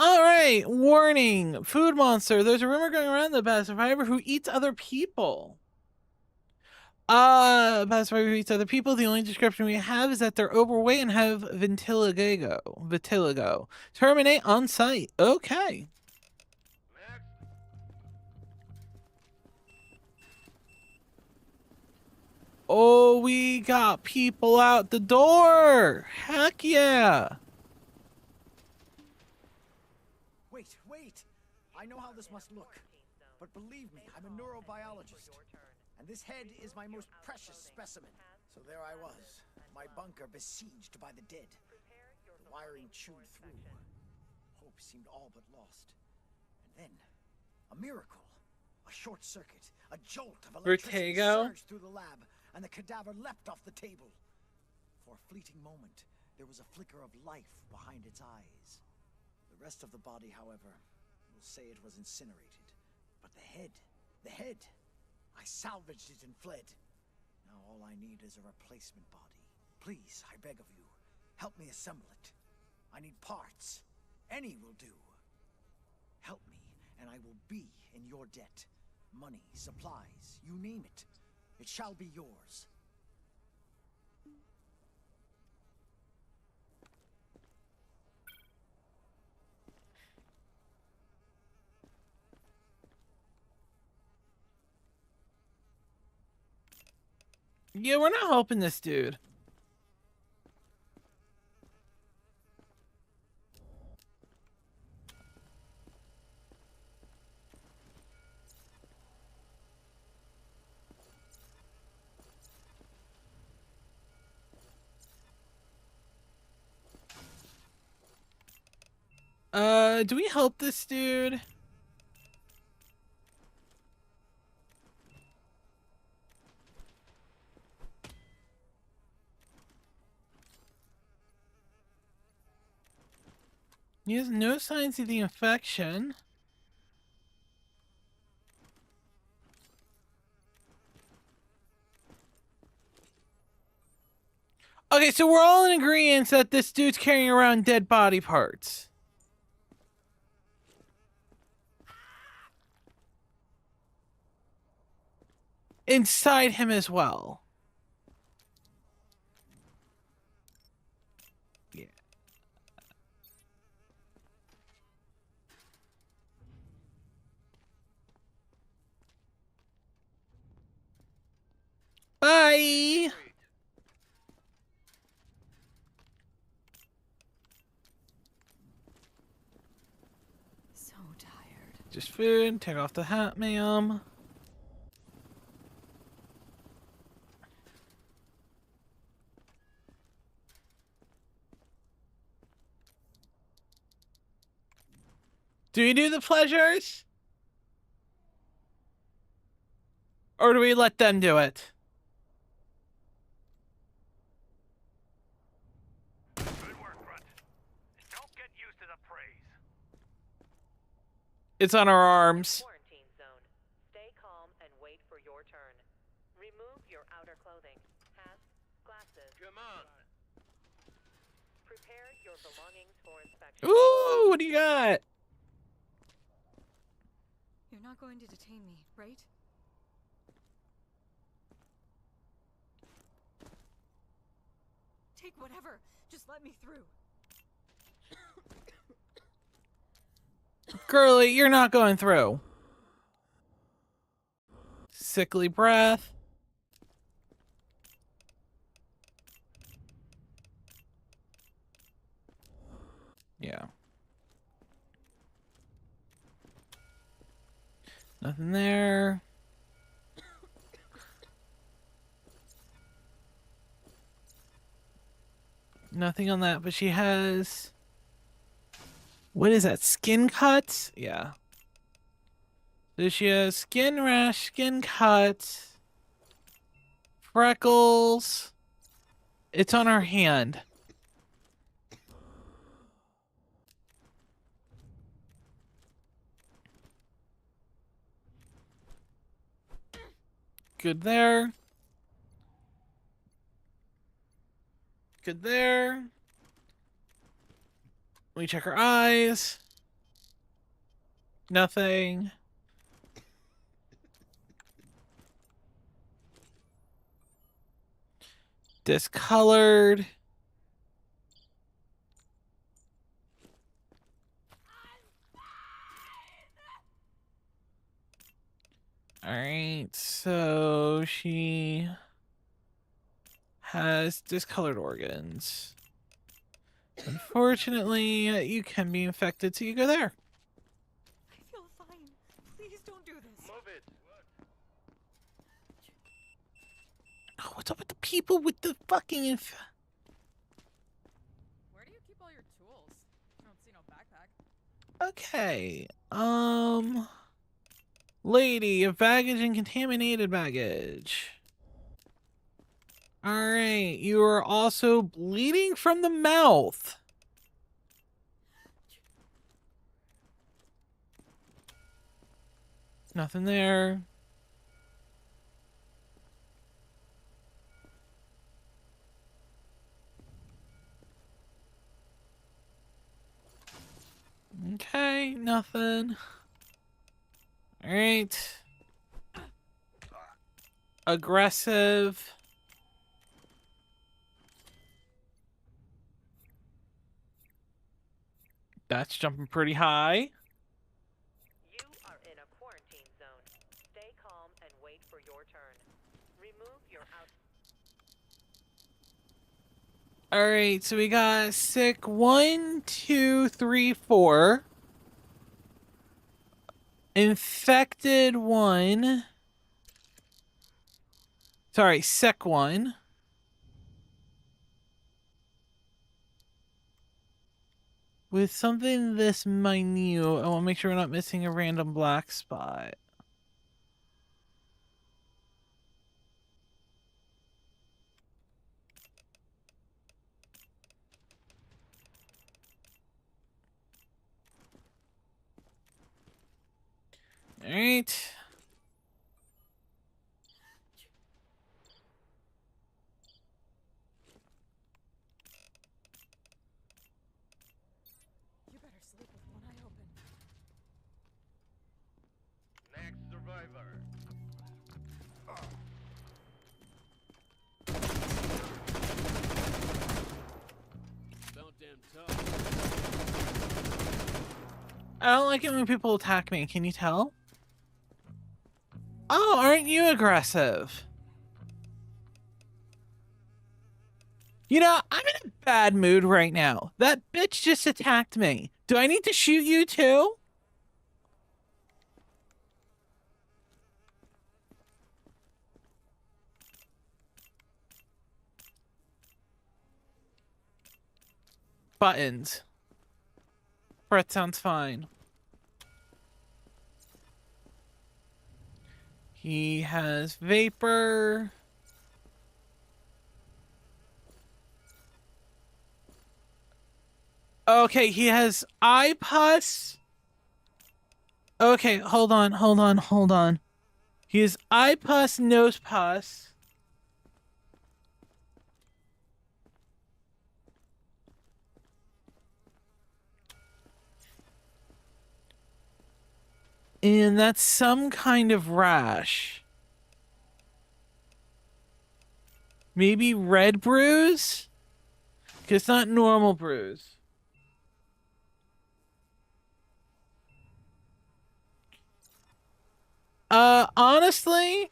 All right, warning. Food monster. There's a rumor going around about a survivor who eats other people. About a survivor who eats other people. The only description we have is that they're overweight and have vitiligo. Vitiligo. Terminate on site. Okay. Oh, we got people out the door. Heck yeah. Wait, wait! I know how this must look. But believe me, I'm a neurobiologist. And this head is my most precious specimen. So there I was, my bunker besieged by the dead. The wiring chewed through. Hope seemed all but lost. And then, a miracle. A short circuit, a jolt of electricity surged through the lab, and the cadaver leapt off the table. For a fleeting moment, there was a flicker of life behind its eyes. The rest of the body, however, will say it was incinerated. But the head, I salvaged it and fled. Now all I need is a replacement body. Please, I beg of you, help me assemble it. I need parts. Any will do. Help me, and I will be in your debt. Money, supplies, you name it. It shall be yours. Yeah, we're not helping this dude. Do we help this dude? He has no signs of the infection. Okay, so we're all in agreement that this dude's carrying around dead body parts. Inside him as well. Yeah. Bye! So tired. Just food. Take off the hat, ma'am. Do we do the pleasures? Or do we let them do it? Good work, Grunt. Don't get used to the praise. It's on our arms. Quarantine zone. Stay calm and wait for your turn. Remove your outer clothing. Hats, glasses. Come on. Prepare your belongings for inspection. Ooh, what do you got? You're not going to detain me, right? Take whatever. Just let me through. Girly, you're not going through. Sickly breath. Yeah. Nothing there. Nothing on that, but she has... What is that? Skin cuts? Yeah. So she has skin rash, skin cuts, freckles. It's on her hand. Good there. Good there. Let me check her eyes. Nothing. Discolored. Alright, so she has discolored organs. Unfortunately, you can be infected, so you go there. I feel fine. Please don't do this. Move it. Oh, what's up with the people with the fucking Where do you keep all your tools? I don't see no backpack. Okay. Lady of baggage and contaminated baggage. Alright, you are also bleeding from the mouth. Nothing there. Okay, nothing. Alright. Aggressive. That's jumping pretty high. You are in a quarantine zone. Stay calm and wait for your turn. Remove your out. Alright, so we got sick 1, 2, 3, 4. Infected 1. Sorry, sick 1. With something this minute, I want to make sure we're not missing a random black spot. Alright. You better sleep with one eye open. Next survivor. About damn tough. I don't like it when people attack me. Can you tell? Oh, aren't you aggressive? You know, I'm in a bad mood right now. That bitch just attacked me. Do I need to shoot you too? Buttons. Brett sounds fine. He has vapor. Okay, he has eye pus. Okay, hold on. He has eye pus, nose pus. And that's some kind of rash. Maybe red bruise? 'Cause it's not normal bruise. Honestly,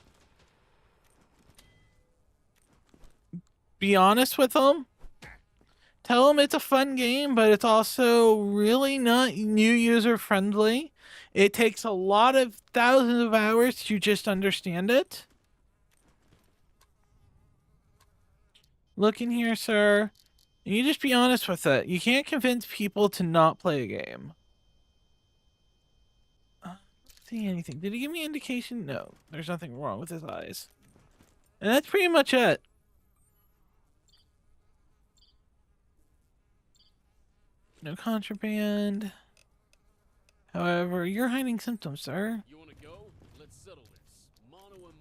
be honest with them. Tell them it's a fun game, but it's also really not new user friendly. It takes a lot of thousands of hours to just understand it. Look in here, sir. You just be honest with it. You can't convince people to not play a game. See anything? Did he give me indication? No, there's nothing wrong with his eyes. And that's pretty much it. No contraband. However, you're hiding symptoms, sir. You want to go? Let's settle this. Mono and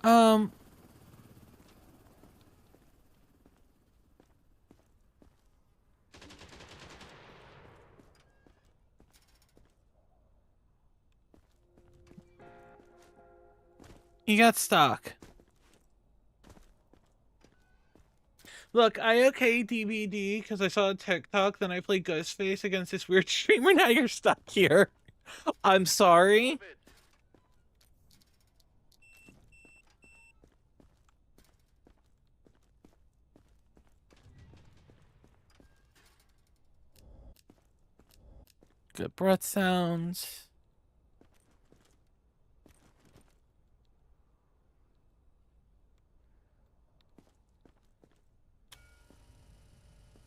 mono. He got stuck. Look, I okay DVD because I saw a TikTok, then I played Ghostface against this weird streamer, now you're stuck here. I'm sorry. Good breath sounds.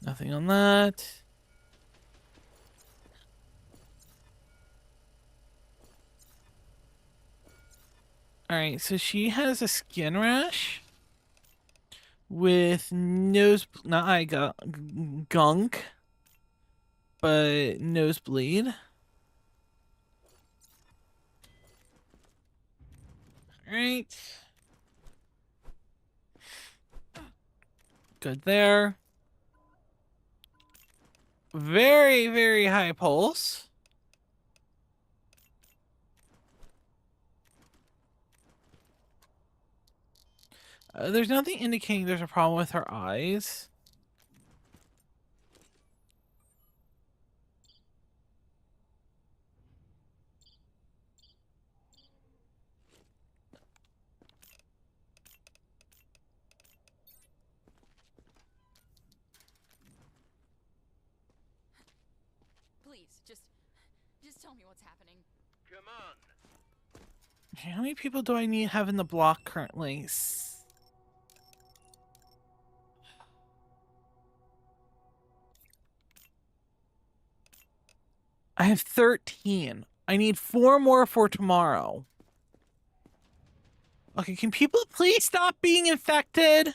Nothing on that. Alright, so she has a skin rash with not eye gunk, but nosebleed. Alright. Good there. Very, very high pulse. There's nothing indicating there's a problem with her eyes. Please, just tell me what's happening. Come on. How many people do I need having the block currently? I have 13. I need 4 more for tomorrow. Okay, can people please stop being infected?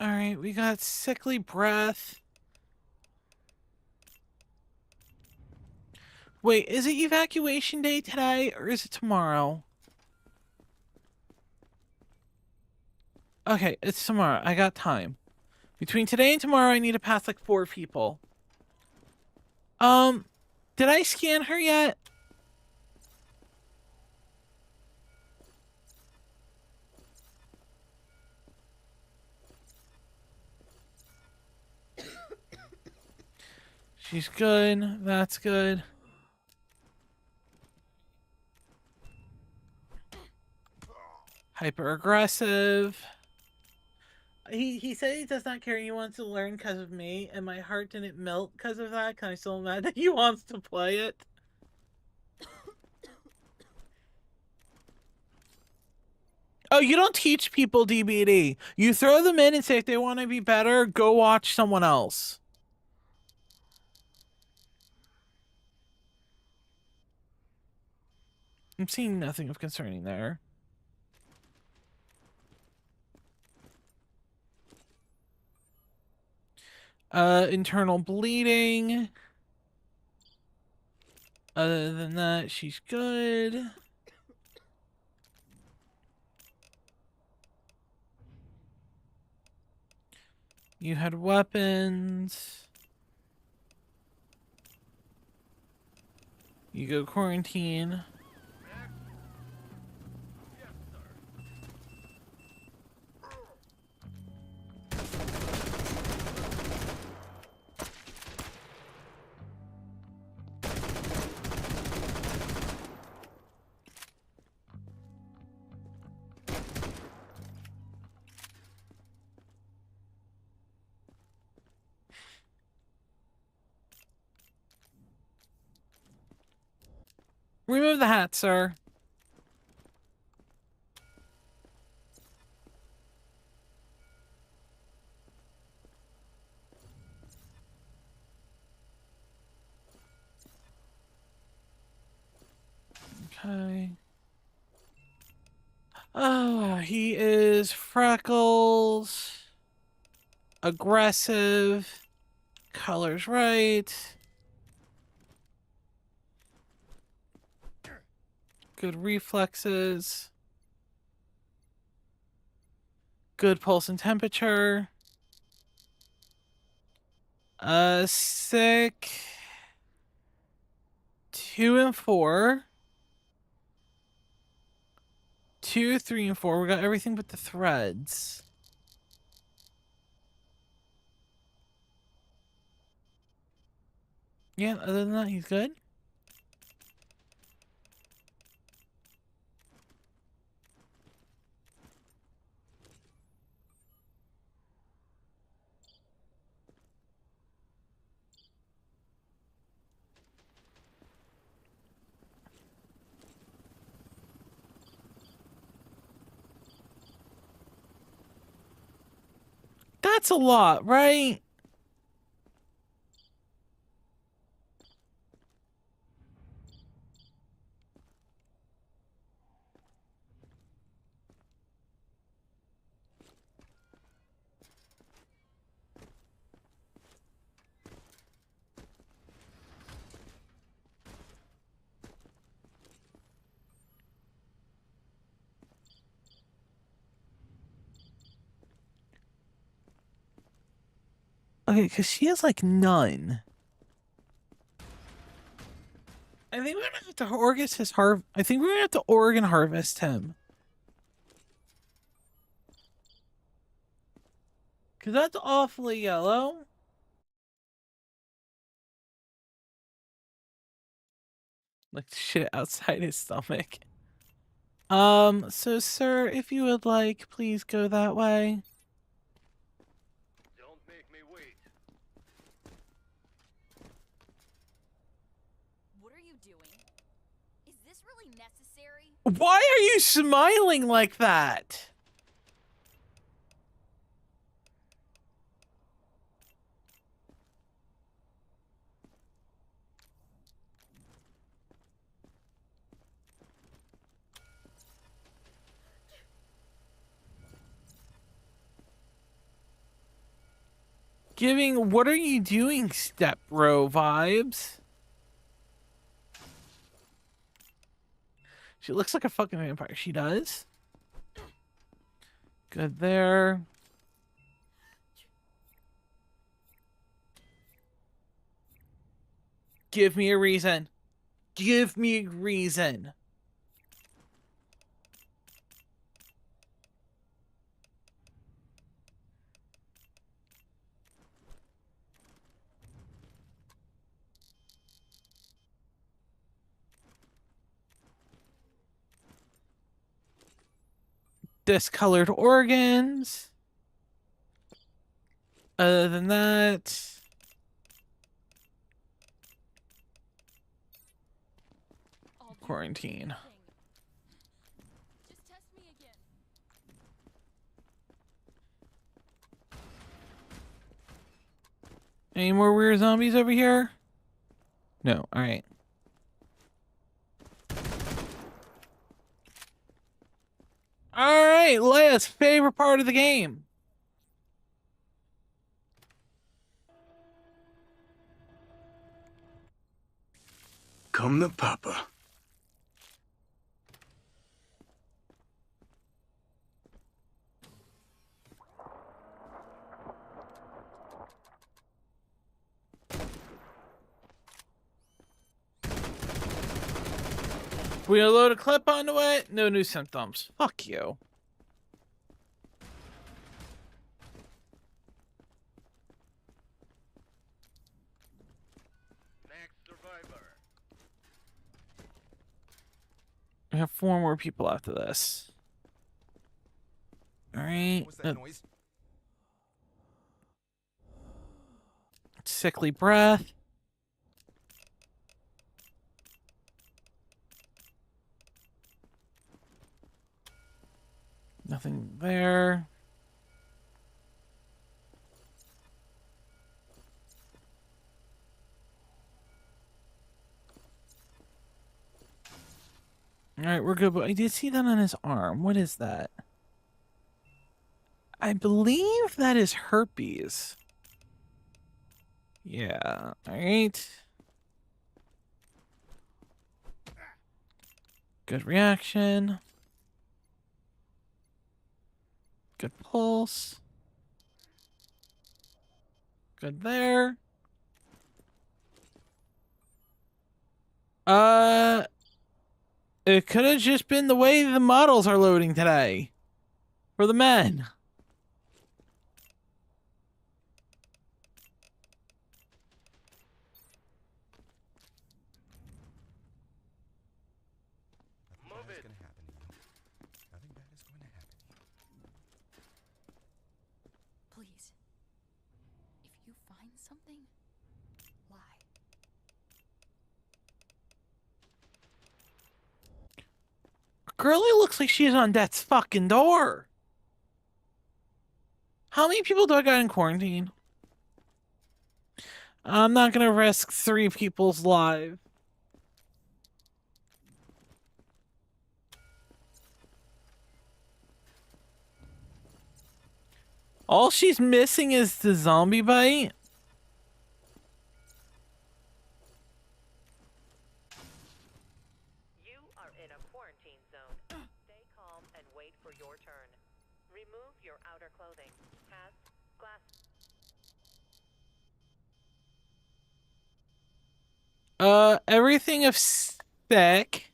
Alright, we got sickly breath. Wait, is it evacuation day today, or is it tomorrow? Okay, it's tomorrow. I got time. Between today and tomorrow, I need to pass like 4 people. Did I scan her yet? She's good. That's good. Hyper aggressive. He said he does not care. He wants to learn because of me, and my heart didn't melt because of that. Cause I'm still mad that he wants to play it. Oh, you don't teach people DBD. You throw them in and say if they want to be better, go watch someone else. I'm seeing nothing of concerning there. Internal bleeding. Other than that, she's good. You had weapons. You go quarantine. Remove the hat, sir. Okay. Oh, he is Freckles. Aggressive. Color's right. Good reflexes. Good pulse and temperature. Sick. 2 and 4. 2, 3, and 4. We got everything but the threads. Yeah, other than that, he's good. That's a lot, right? Okay, because she has like none. I think we're gonna have to harvest his I think we're gonna have to Oregon harvest him. Cause that's awfully yellow. Like shit outside his stomach. So sir, if you would like, please go that way. Don't make me wait. What are you doing? Is this really necessary? Why are you smiling like that? Giving what are you doing step bro vibes. She looks like a fucking vampire. She does. Good there. Give me a reason. Give me a reason. Discolored organs. Other than that, I'll do quarantine. anything. Just test me again. Any more weird zombies over here? No. All right. All right, Leia's favorite part of the game. Come the papa. We gonna load a clip onto it? No new symptoms. Fuck you. Next survivor. We have 4 more people after this. All right. What's that noise? Sickly breath. Nothing there. All right, we're good. But I did see that on his arm. What is that? I believe that is herpes. Yeah, alright. Good reaction. Good pulse. Good there. It could have just been the way the models are loading today. For the men. Nothing bad is gonna happen to you. Nothing bad is going to happen to you. Please. If you find something, lie. Girlie looks like she's on death's fucking door. How many people do I got in quarantine? I'm not gonna risk 3 people's lives. All she's missing is the zombie bite. You are in a quarantine zone. Stay calm and wait for your turn. Remove your outer clothing. Has glass. Everything of spec.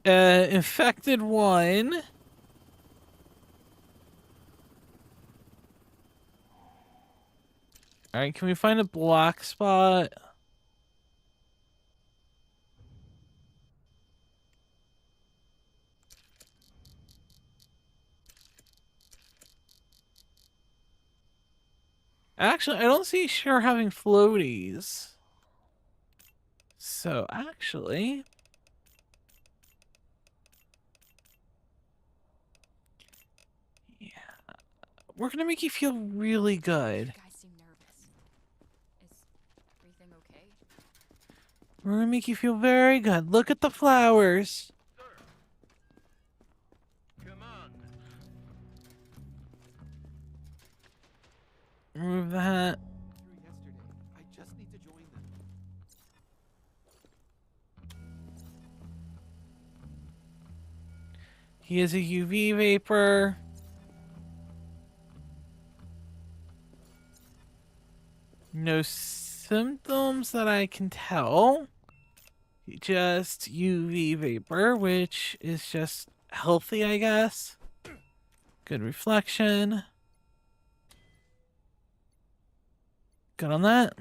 Infected 1. Alright, can we find a black spot? Actually, I don't see her having floaties. So, actually... Yeah. We're gonna make you feel really good. You guys seem nervous. Is everything okay? We're gonna make you feel very good. Look at the flowers. Come on. Remove that. Here yesterday. I just need to join them. He is a UV vapor. No symptoms that I can tell. Just UV vapor, which is just healthy, I guess. Good reflection. Good on that.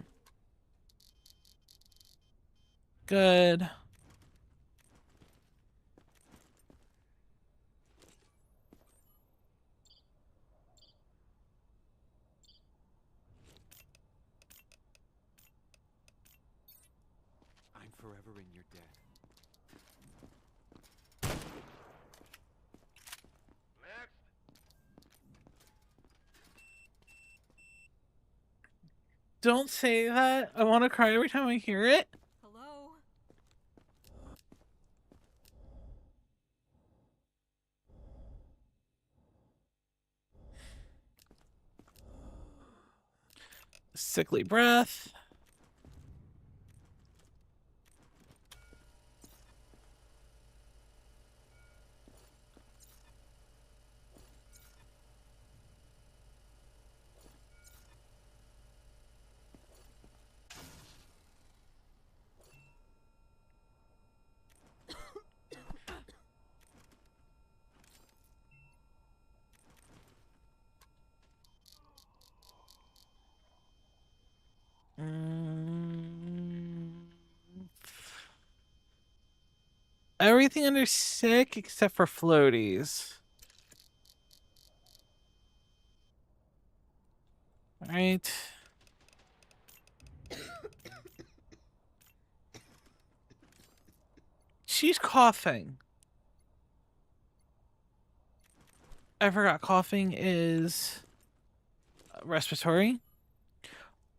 Good. I'm forever in your debt. Next. Don't say that. I want to cry every time I hear it. Hello? Sickly breath. Everything under sick except for floaties. All right. She's coughing. I forgot coughing is respiratory.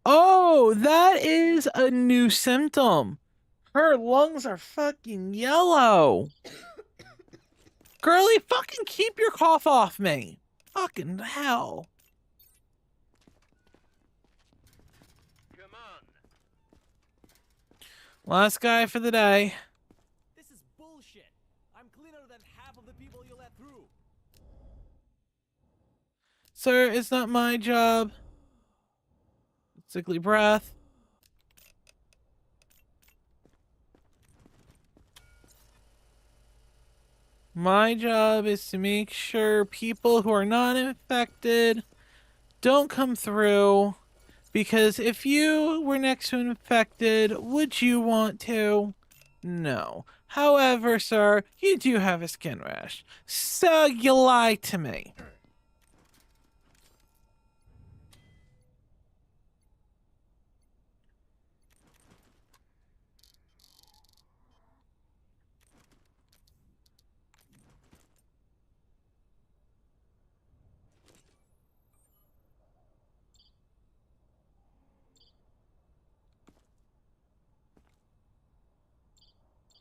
Oh, that is a new symptom. Her lungs are fucking yellow. Girlie, fucking keep your cough off me. Fucking hell. Come on. Last guy for the day. This is bullshit. I'm cleaner than half of the people you let through. Sir, it's not my job. Sickly breath. My job is to make sure people who are not infected don't come through. Because if you were next to an infected, would you want to? No. However, sir, you do have a skin rash. So you lied to me.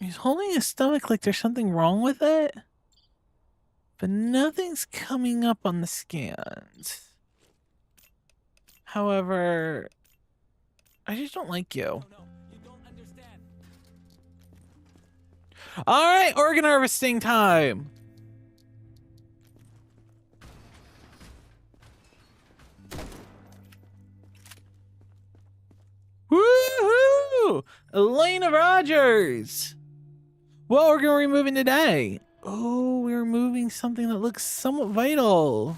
He's holding his stomach like there's something wrong with it. But nothing's coming up on the scans. However, I just don't like you. No, you don't understand. Alright, organ harvesting time! Woohoo! Elena Rogers! What organ are we moving today? Oh, we're moving something that looks somewhat vital.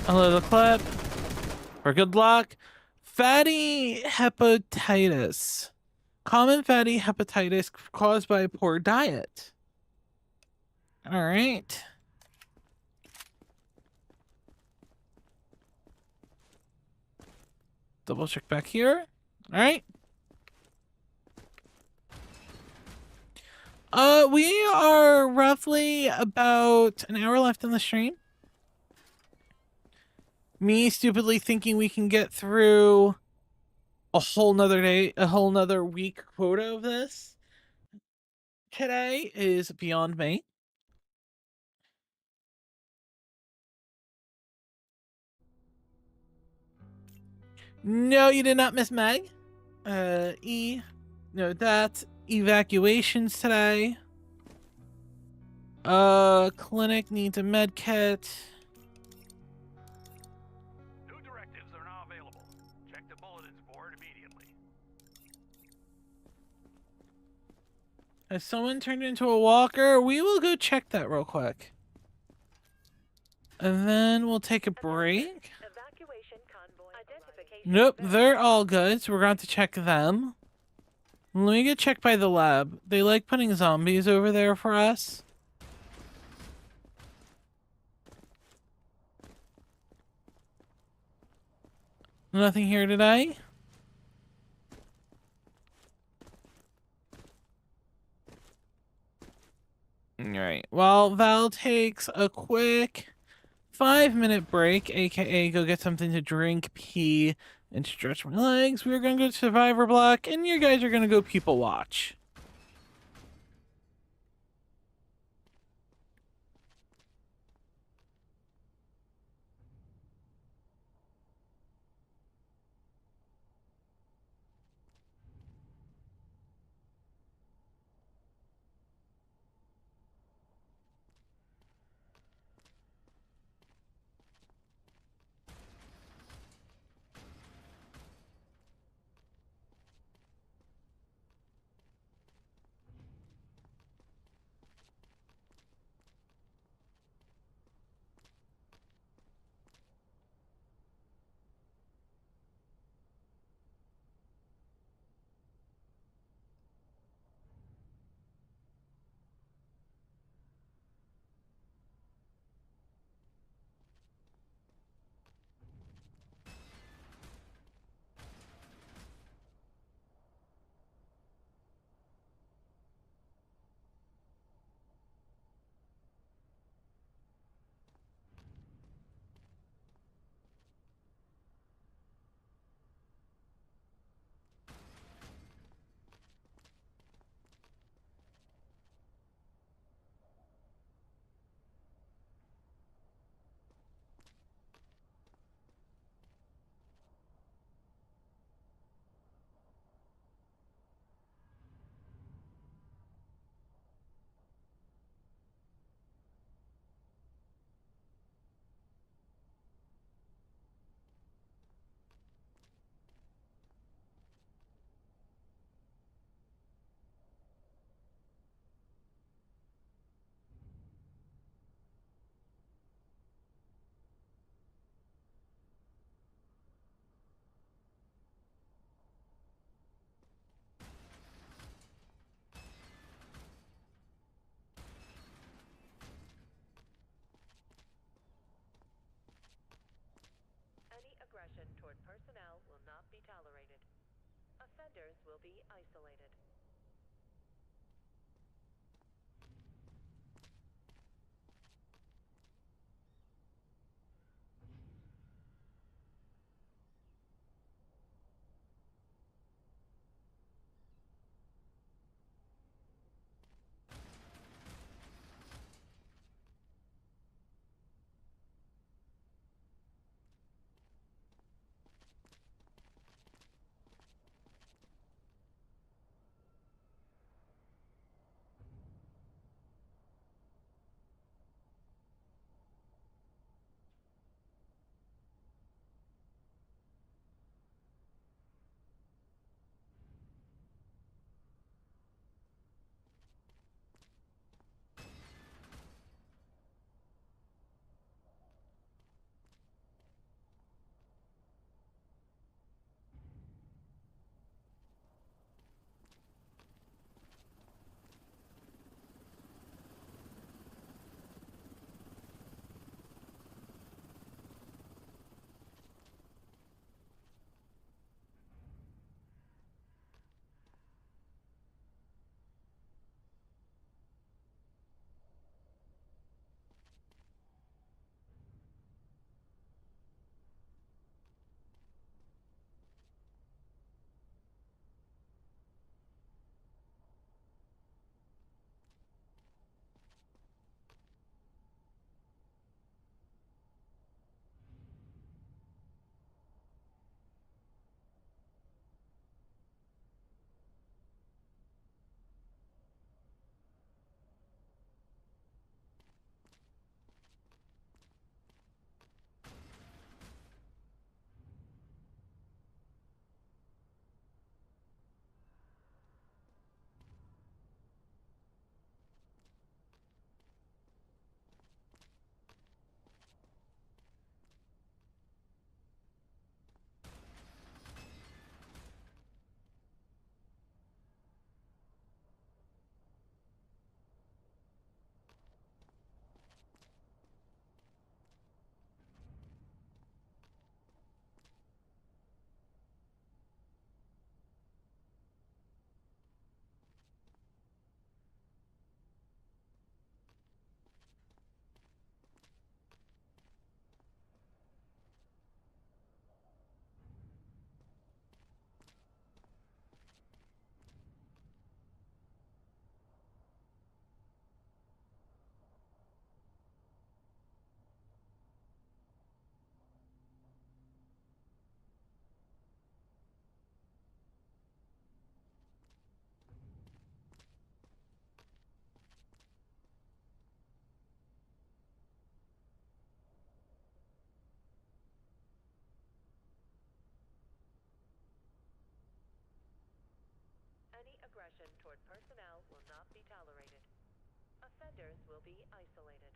A little clip for good luck. Fatty hepatitis. Common fatty hepatitis caused by a poor diet. All right. Double check back here. All right. We are roughly about an hour left in the stream. Me stupidly thinking we can get through a whole nother day, a whole nother week quota of this today is beyond me. No, you did not miss Meg. No, that's evacuations today. Clinic needs a med kit. New directives are now available. Check the bulletins board immediately. Has someone turned into a walker? We will go check that real quick. And then we'll take a break. Evacuation convoy. Identification. Nope, they're all good, so we're going to check them. Let me get checked by the lab. They like putting zombies over there for us. Nothing here today. Alright, well, Val takes a quick 5-minute break, aka go get something to drink, pee, and stretch my legs. We're gonna go to Survivor Block, and you guys are gonna go people watch. Offenders will be isolated. Any aggression toward personnel will not be tolerated. Offenders will be isolated.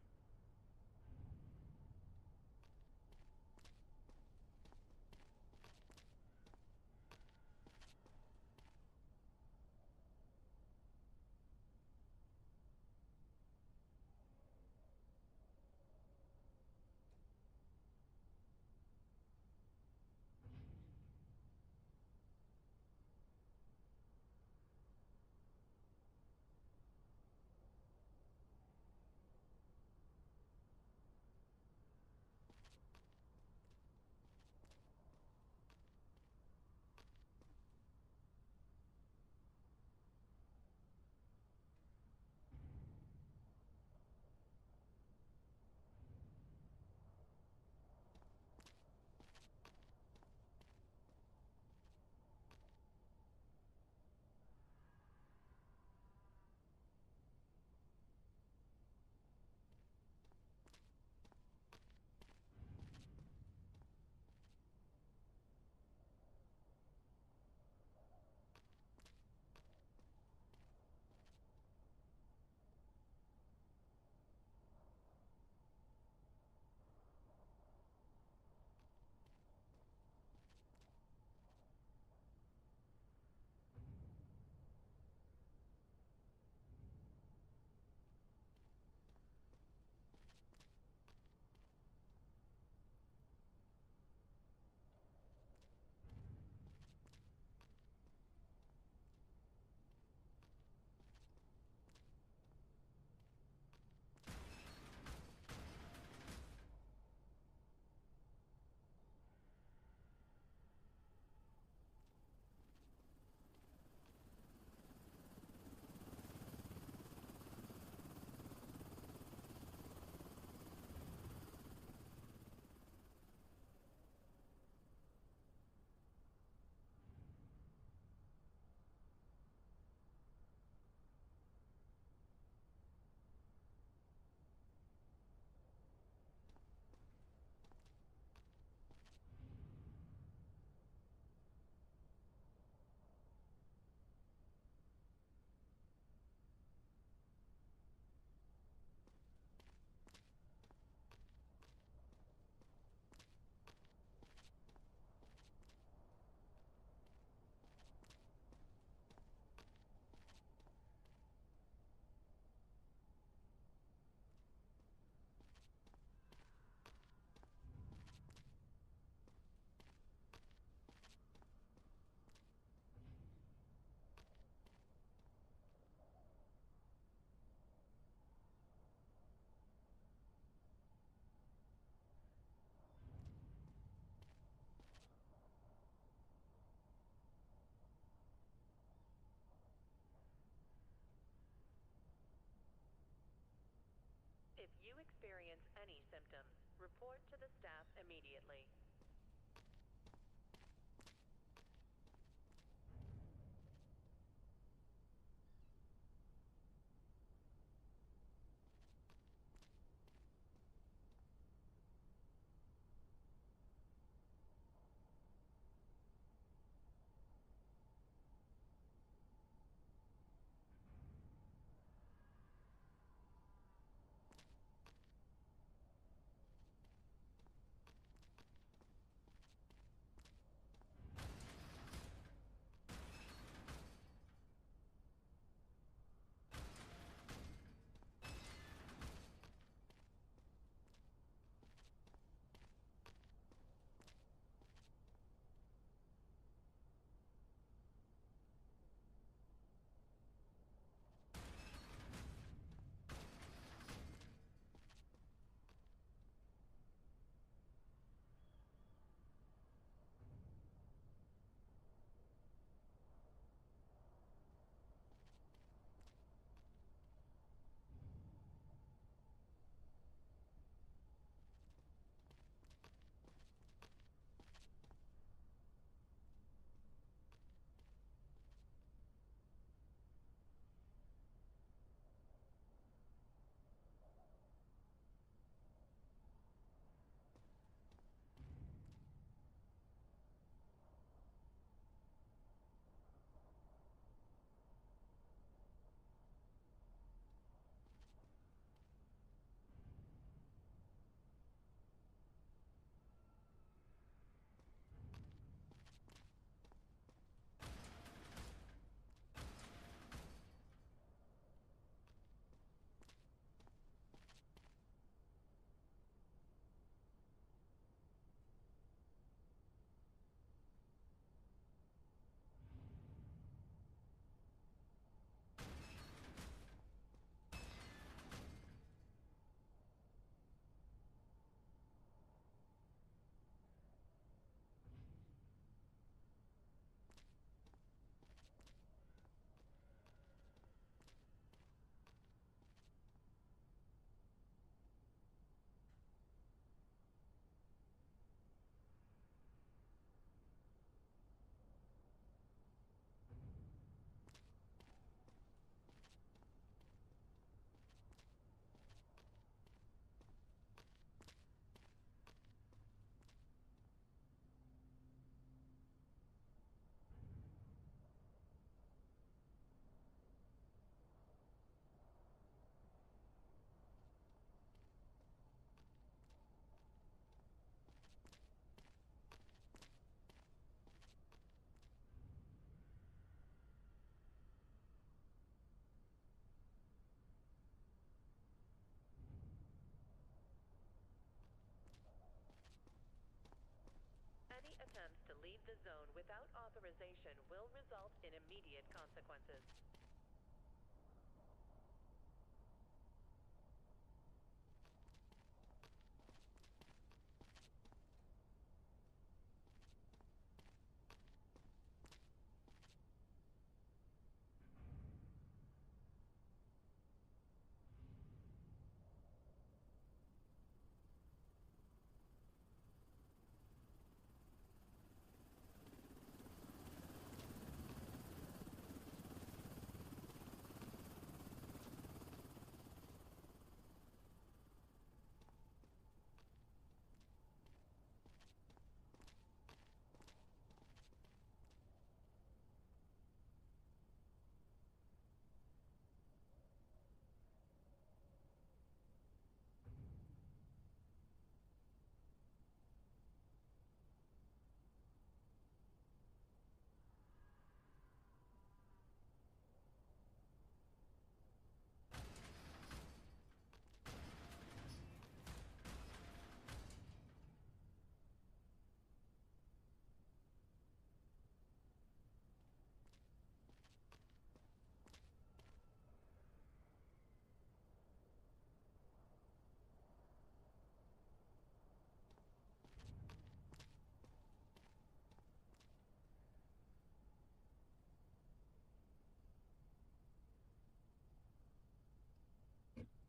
Any attempts to leave the zone without authorization will result in immediate consequences.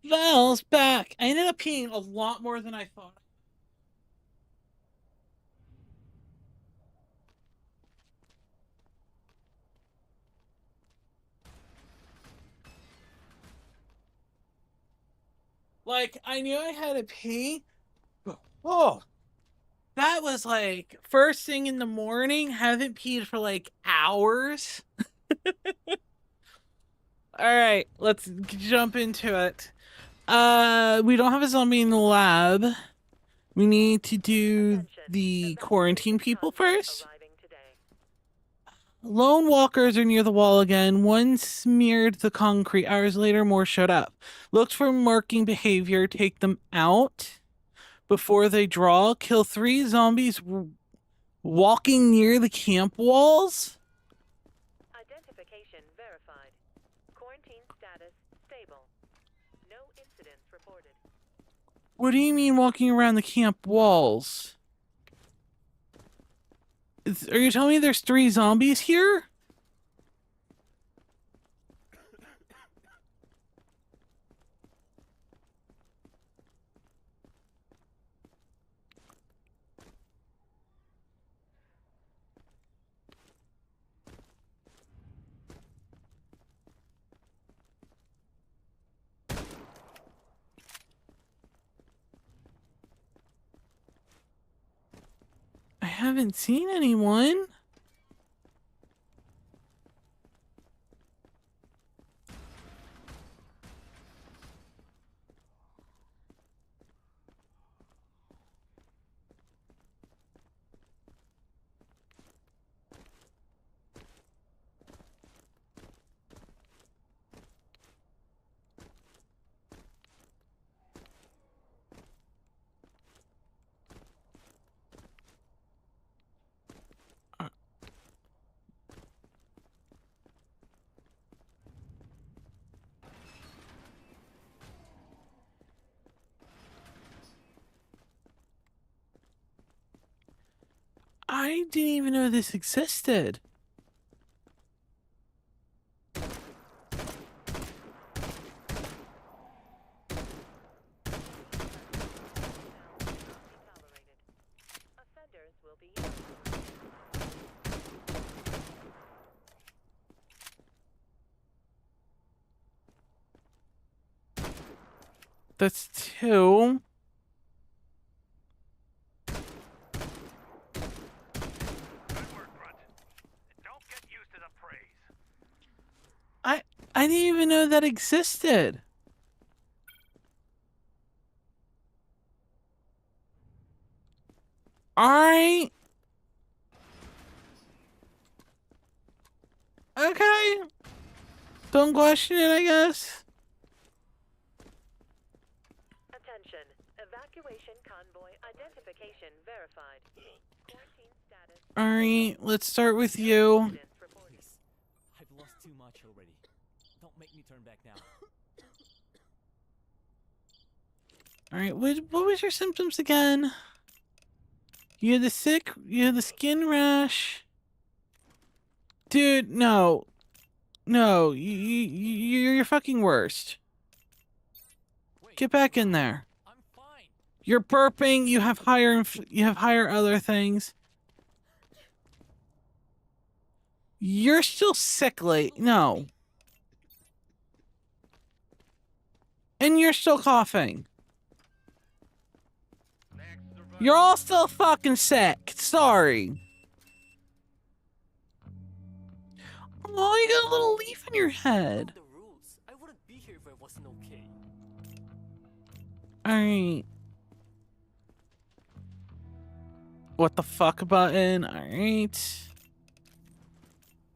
Val's back. I ended up peeing a lot more than I thought. Like, I knew I had to pee. But, oh, that was like first thing in the morning. Haven't peed for like hours. All right, let's jump into it. We don't have a zombie in the lab. We need to do the quarantine people first. Lone walkers are near the wall again. One smeared the concrete. Hours later, more showed up. Looked for marking behavior. Take them out before they draw. Kill 3 zombies walking near the camp walls. Identification verified. Quarantine status stable. No incidents reported. What do you mean walking around the camp walls? Are you telling me there's 3 zombies here? I haven't seen anyone. I didn't even know this existed. Offenders will be used. That's 2. Good work, Grunt. And don't get used to the praise. I didn't even know that existed. Alright. Okay. Don't question it, I guess. Attention. Evacuation convoy identification verified. Quarantine status. Alright, let's start with you. Incidents reported. Please. I've lost too much already. Don't make me turn back now. Alright, what was your symptoms again? You had the skin rash. Dude, no. No, you're your fucking worst. Wait, Get back in there. I'm fine. You're burping, you have higher other things. You're still sickly. No. And you're still coughing. You're all still fucking sick. Sorry. Oh, you got a little leaf in your head. The rules. I wouldn't be here if it wasn't okay. Alright. What the fuck button? Alright.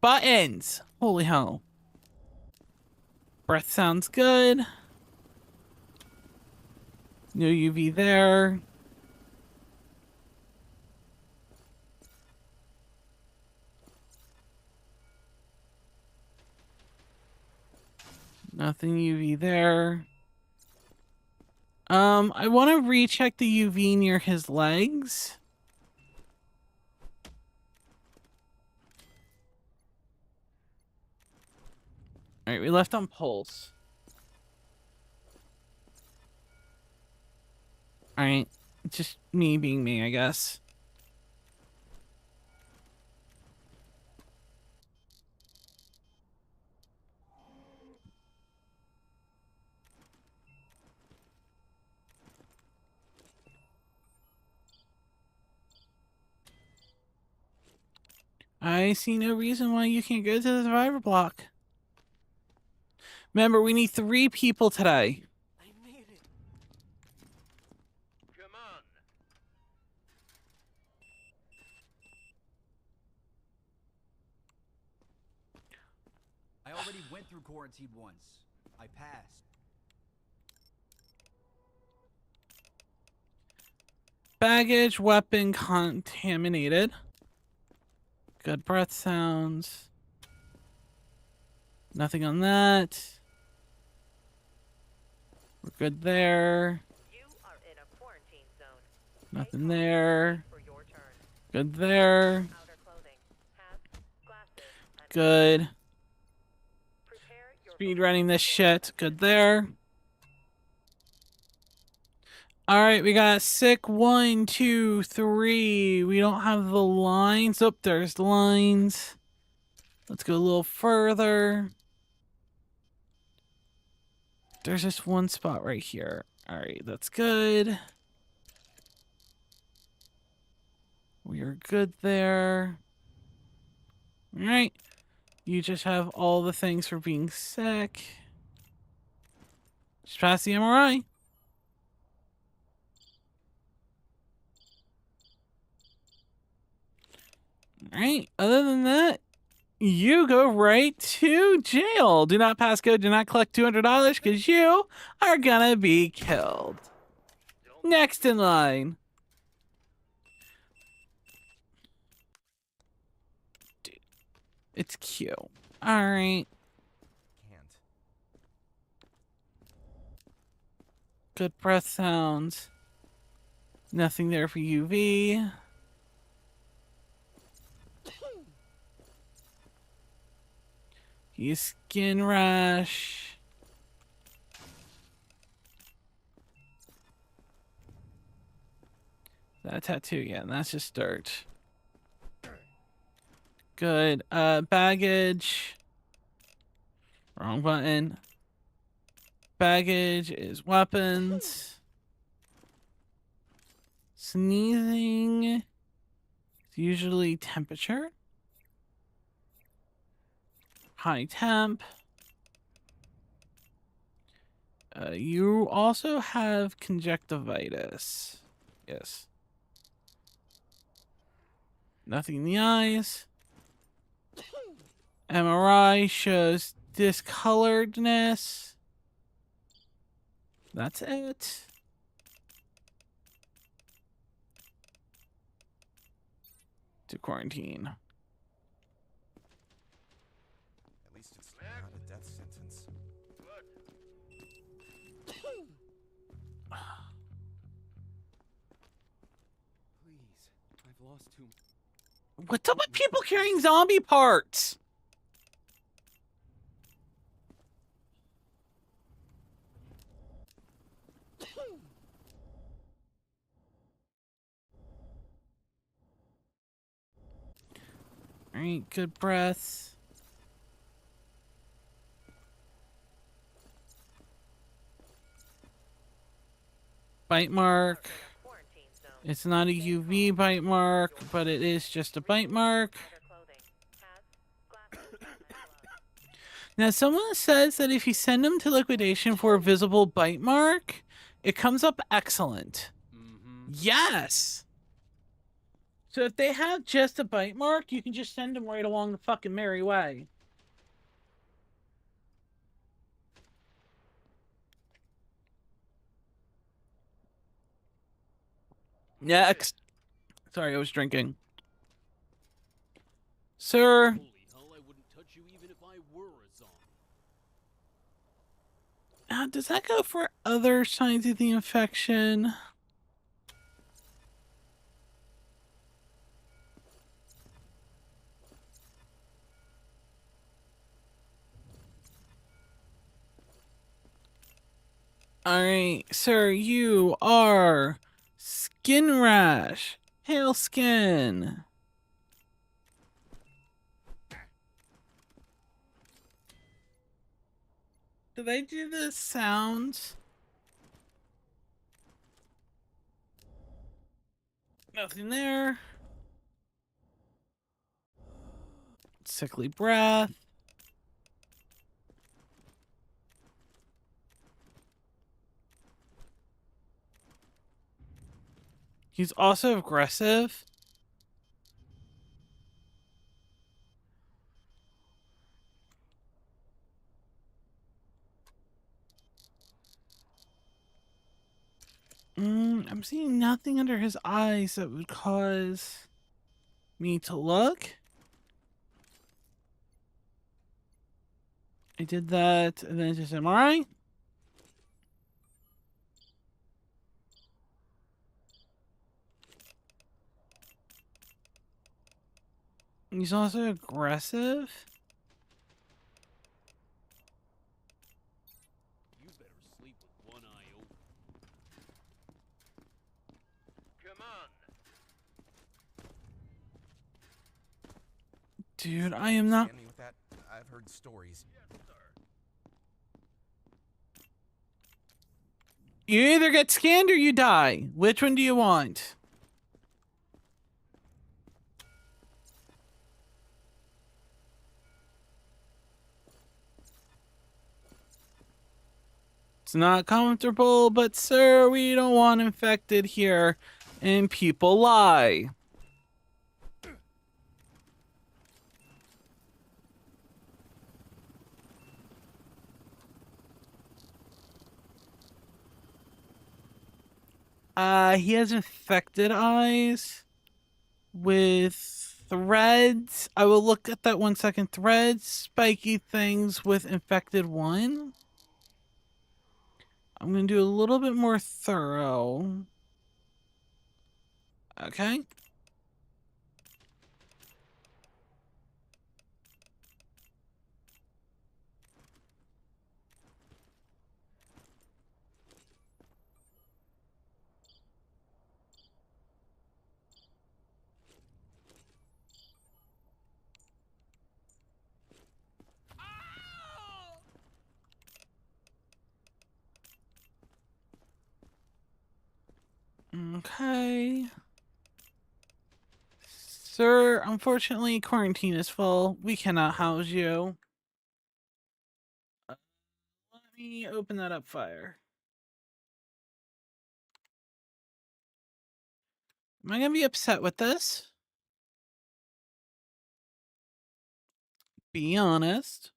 Buttons! Holy hell. Breath sounds good. No UV there. Nothing UV there. I want to recheck the UV near his legs. Alright, we left on pulse. Alright, just me being me, I guess. I see no reason why you can't go to the survivor block. Remember, we need 3 people today. I made it. Come on. I already went through quarantine once. I passed. Baggage, weapon contaminated. Good breath sounds. Nothing on that. We're good there. You are in a quarantine zone. Nothing there. For your turn. Good there. Outer clothing. Hats, glasses, and Good. prepare your Speed running this shit. Good there. Alright, we got sick 1, 2, 3. We don't have the lines. Oh, there's the lines. Let's go a little further. There's just one spot right here. Alright, that's good. We are good there. Alright. You just have all the things for being sick. Just pass the MRI. Alright, other than that, you go right to jail. Do not pass go, do not collect $200 because you are gonna be killed. Next in line. Dude, it's cute. Alright. Can't. Good breath sounds. Nothing there for UV. You skin rash. That tattoo, yeah, that's just dirt. Good. Baggage. Wrong button. Baggage is weapons. Sneezing. It's usually temperature. High temp. You also have conjunctivitis. Yes. Nothing in the eyes. MRI shows discoloredness. That's it. to quarantine. At least it's not a death sentence. Please, I've lost too much. What's up with people carrying zombie parts? Alright, good breath. Bite mark. It's not a UV bite mark, but it is just a bite mark. Now, someone says that if you send them to liquidation for a visible bite mark, it comes up excellent. Yes! So if they have just a bite mark, you can just send them right along the fucking merry way. Next. Sorry, I was drinking. Sir. Holy hell, I wouldn't touch you even if I were a zombie. Does that go for other signs of the infection? Alright, sir, you are skin rash, pale skin. Do they do the sounds? Nothing there. Sickly breath. He's also aggressive. I'm seeing nothing under his eyes that would cause me to look. I did that, and then it's just MRI. He's also aggressive. You better sleep with one eye open. Come on. Dude, I am not. Scan me with that. I've heard stories. You either get scanned or you die. Which one do you want? It's not comfortable, but sir, we don't want infected here. And people lie. He has infected eyes with threads. I will look at that 1 second. Threads, spiky things with infected one. I'm going to do a little bit more thorough. Okay. Okay. Sir, unfortunately, quarantine is full. We cannot house you. Let me open that up, fire. Am I going to be upset with this? Be honest.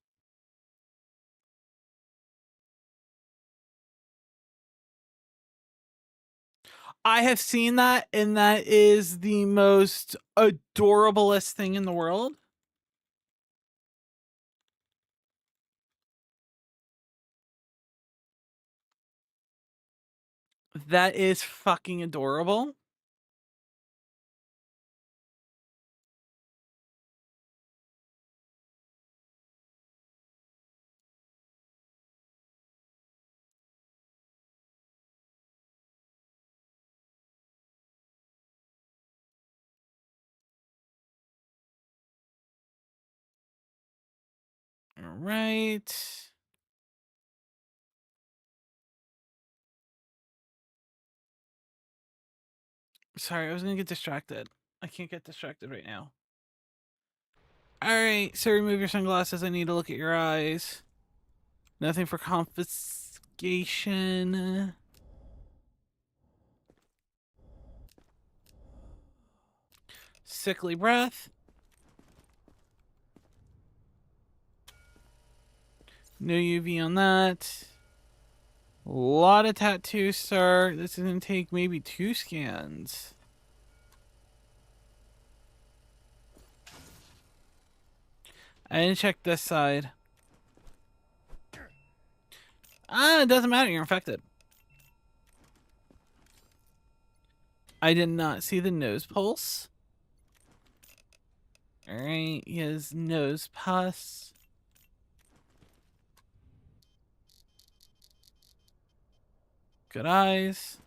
I have seen that, and that is the most adorablest thing in the world. That is fucking adorable. All right. Sorry, I was gonna get distracted. I can't get distracted right now. Alright, so remove your sunglasses. I need to look at your eyes. Nothing for confiscation. Sickly breath. No UV on that. A lot of tattoos, sir. This is gonna take maybe 2 scans. I didn't check this side. Ah, it doesn't matter. You're infected. I did not see the nose pulse. Alright, he has nose pus. Good eyes.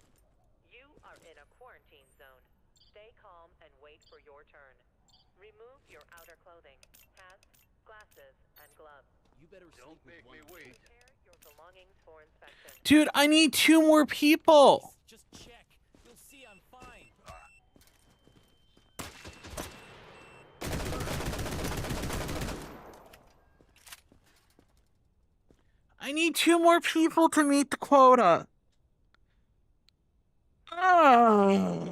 You are in a quarantine zone. Stay calm and wait for your turn. Remove your outer clothing, hats, glasses, and gloves. You better Don't sleep make with me one wait. Prepare your belongings for inspection. Dude, I need 2 more people. Just check. You'll see I'm fine. I need 2 more people to meet the quota. Ah.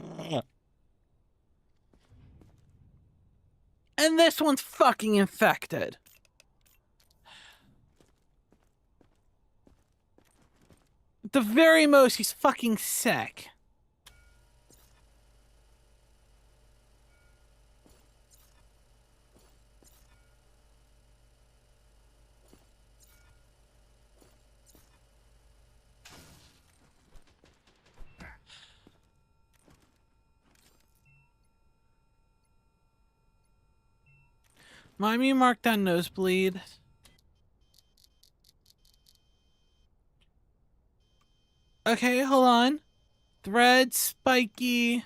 And this one's fucking infected. At the very most, he's fucking sick. Mind me mark down nosebleed. Okay, hold on. Thread, spiky,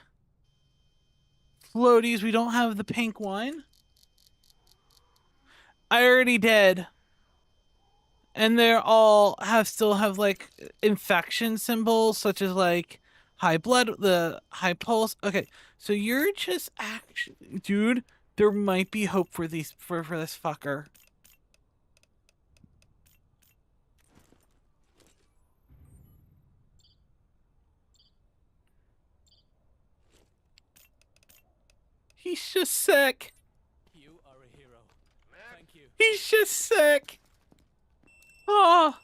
floaties. We don't have the pink one. I already did. And they're all still have like infection symbols, such as like high blood, the high pulse. Okay, so you're just actually, dude. There might be hope for these for this fucker. He's just sick. You are a hero. Thank you. He's just sick. Oh.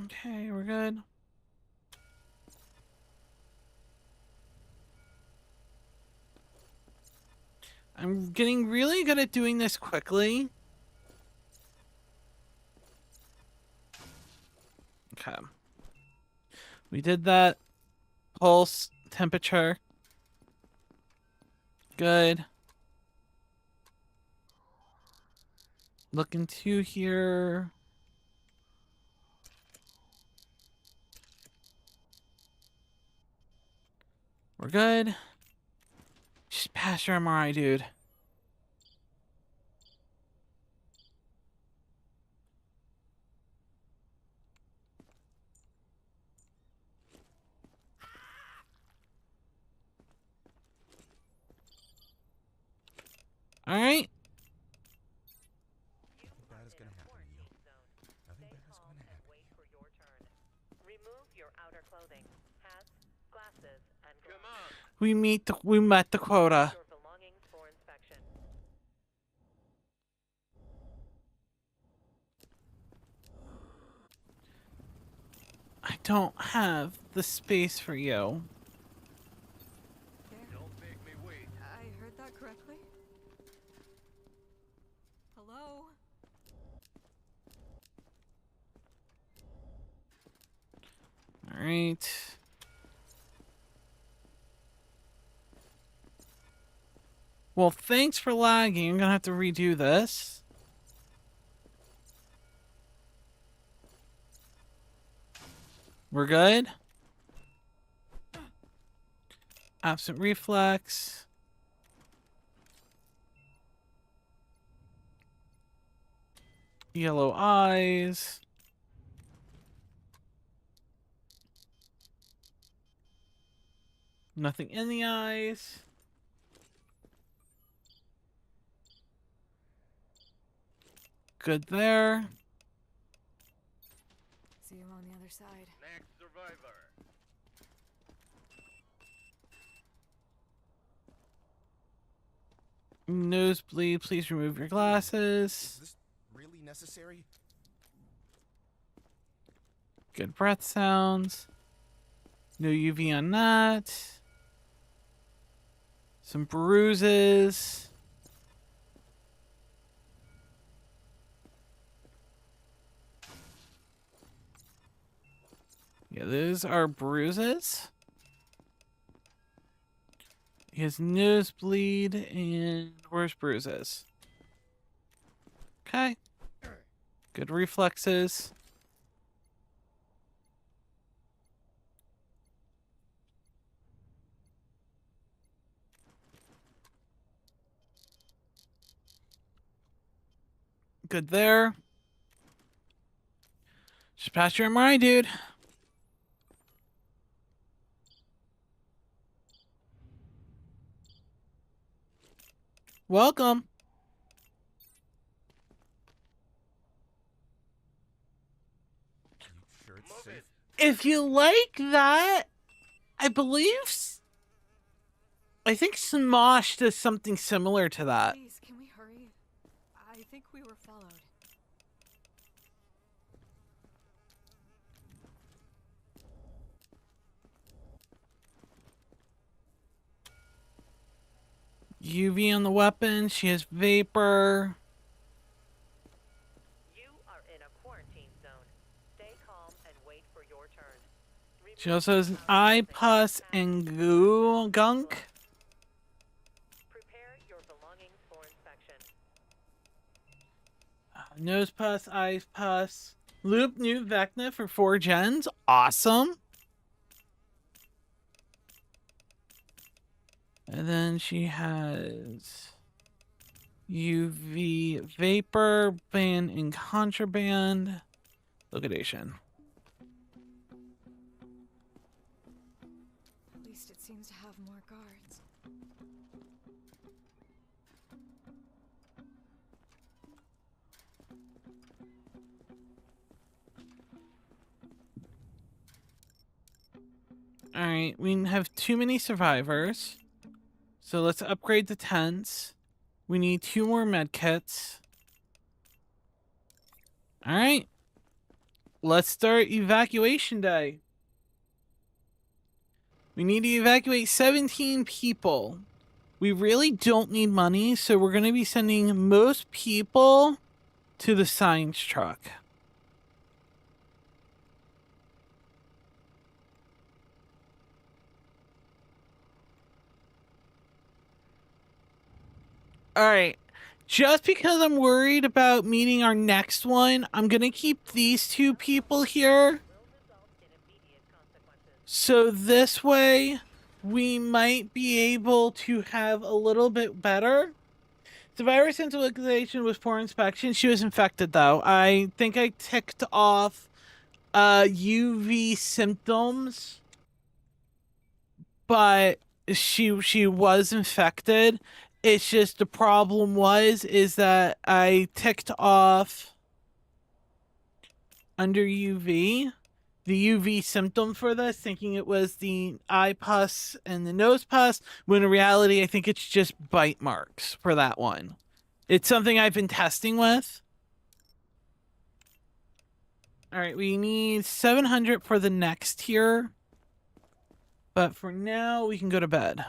Okay, we're good. I'm getting really good at doing this quickly. Okay. We did that. Pulse, temperature. Good. Look into here. We're good. Just pass your MRI, dude. All right. Nothing bad is gonna happen to you. Nothing bad is gonna happen to you. For your turn. Remove your outer clothing, hats, glasses, and gloves. We met the quota. Your belongings for inspection. don't have the space for you. Don't make me wait. I heard that correctly? Hello? All right. Well, thanks for lagging. I'm gonna have to redo this. We're good. Absent reflex. Yellow eyes. Nothing in the eyes. Good there. See you on the other side. Next survivor. Nosebleed, please remove your glasses. Is this really necessary? Good breath sounds. No UV on that. Some bruises. Yeah, those are bruises. He has nosebleed and where's bruises? Okay. Good reflexes. Good there. Just passed your MRI, dude. Welcome. You sure it's safe? If you like that, I believe, I think Smosh does something similar to that. Please, can we hurry? I think we were followed. UV on the weapon. She has vapor. You are in a quarantine zone. Stay calm and wait for your turn. She also has an eye pus and gunk. Prepare your belongings for inspection. Nose pus, eyes pus. Loop new Vecna for 4 gens. Awesome. And then she has UV vapor, ban and contraband. Liquidation. At least it seems to have more guards. Alright, we have too many survivors. So let's upgrade the tents. We need 2 more med kits. Alright. Let's start evacuation day. We need to evacuate 17 people. We really don't need money, so we're going to be sending most people to the science truck. Alright. Just because I'm worried about meeting our next one, I'm going to keep these 2 people here. So this way, we might be able to have a little bit better. The virus internalization was poor inspection. She was infected, though. I think I ticked off UV symptoms, but she was infected. It's just the problem is that I ticked off under UV the UV symptom for this, thinking it was the eye pus and the nose pus, when in reality I think it's just bite marks for that one. It's something I've been testing with. All right, we need 700 for the next tier. But for now, we can go to bed.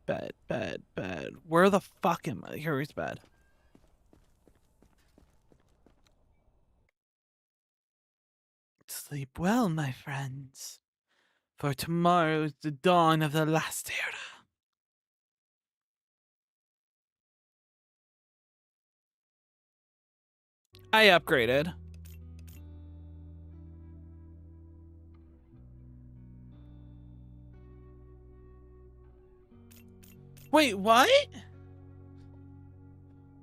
Bed. Where the fuck am I? Here's bed. Sleep well, my friends. For tomorrow is the dawn of the last era. I upgraded. Wait, what?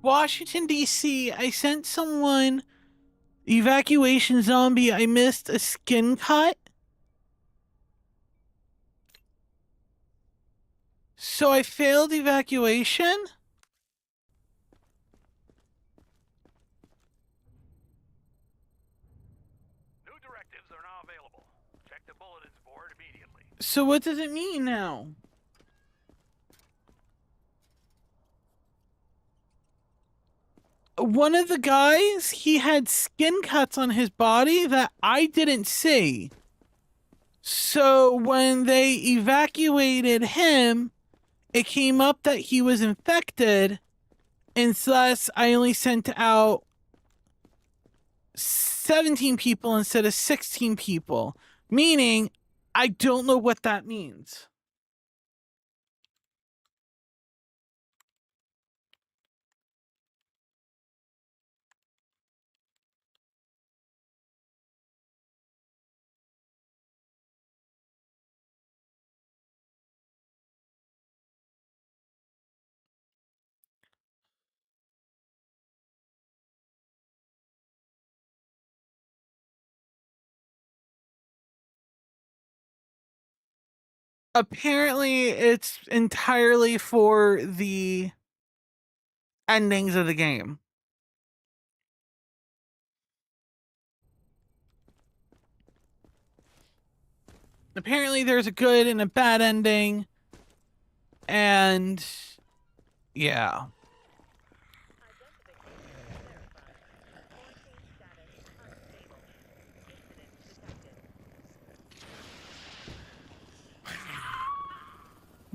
Washington, D.C. I sent someone evacuation zombie. I missed a skin cut. So I failed evacuation? New directives are now available. Check the bulletins board immediately. So what does it mean now? One of the guys, he had skin cuts on his body that I didn't see. So when they evacuated him, it came up that he was infected, and thus I only sent out 17 people instead of 16 people. Meaning, I don't know what that means. Apparently, it's entirely for the endings of the game. Apparently, there's a good and a bad ending. And yeah.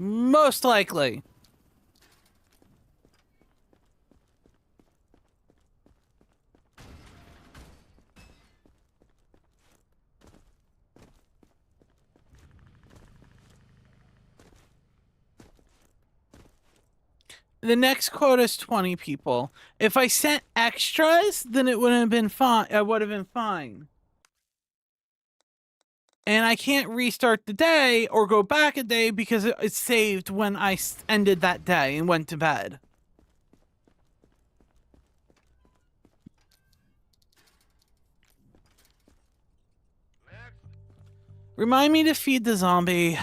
Most likely. The next quota is 20 people. If I sent extras, then it wouldn't have been fine. I would have been fine. And I can't restart the day or go back a day because it's saved when I ended that day and went to bed. Remind me to feed the zombie.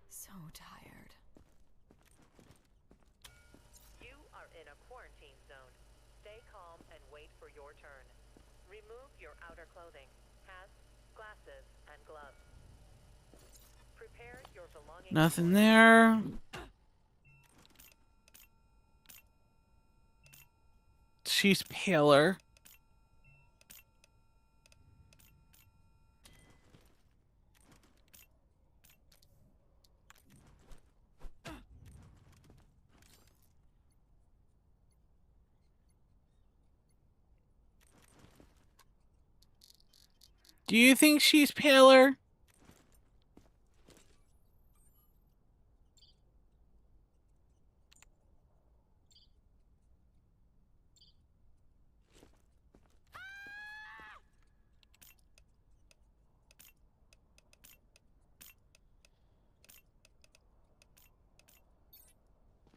So tired. You are in a quarantine zone. Stay calm and wait for your turn. Remove your outer clothing, hats, glasses, and gloves. Prepare your belongings. Nothing there. She's paler. Do you think she's paler?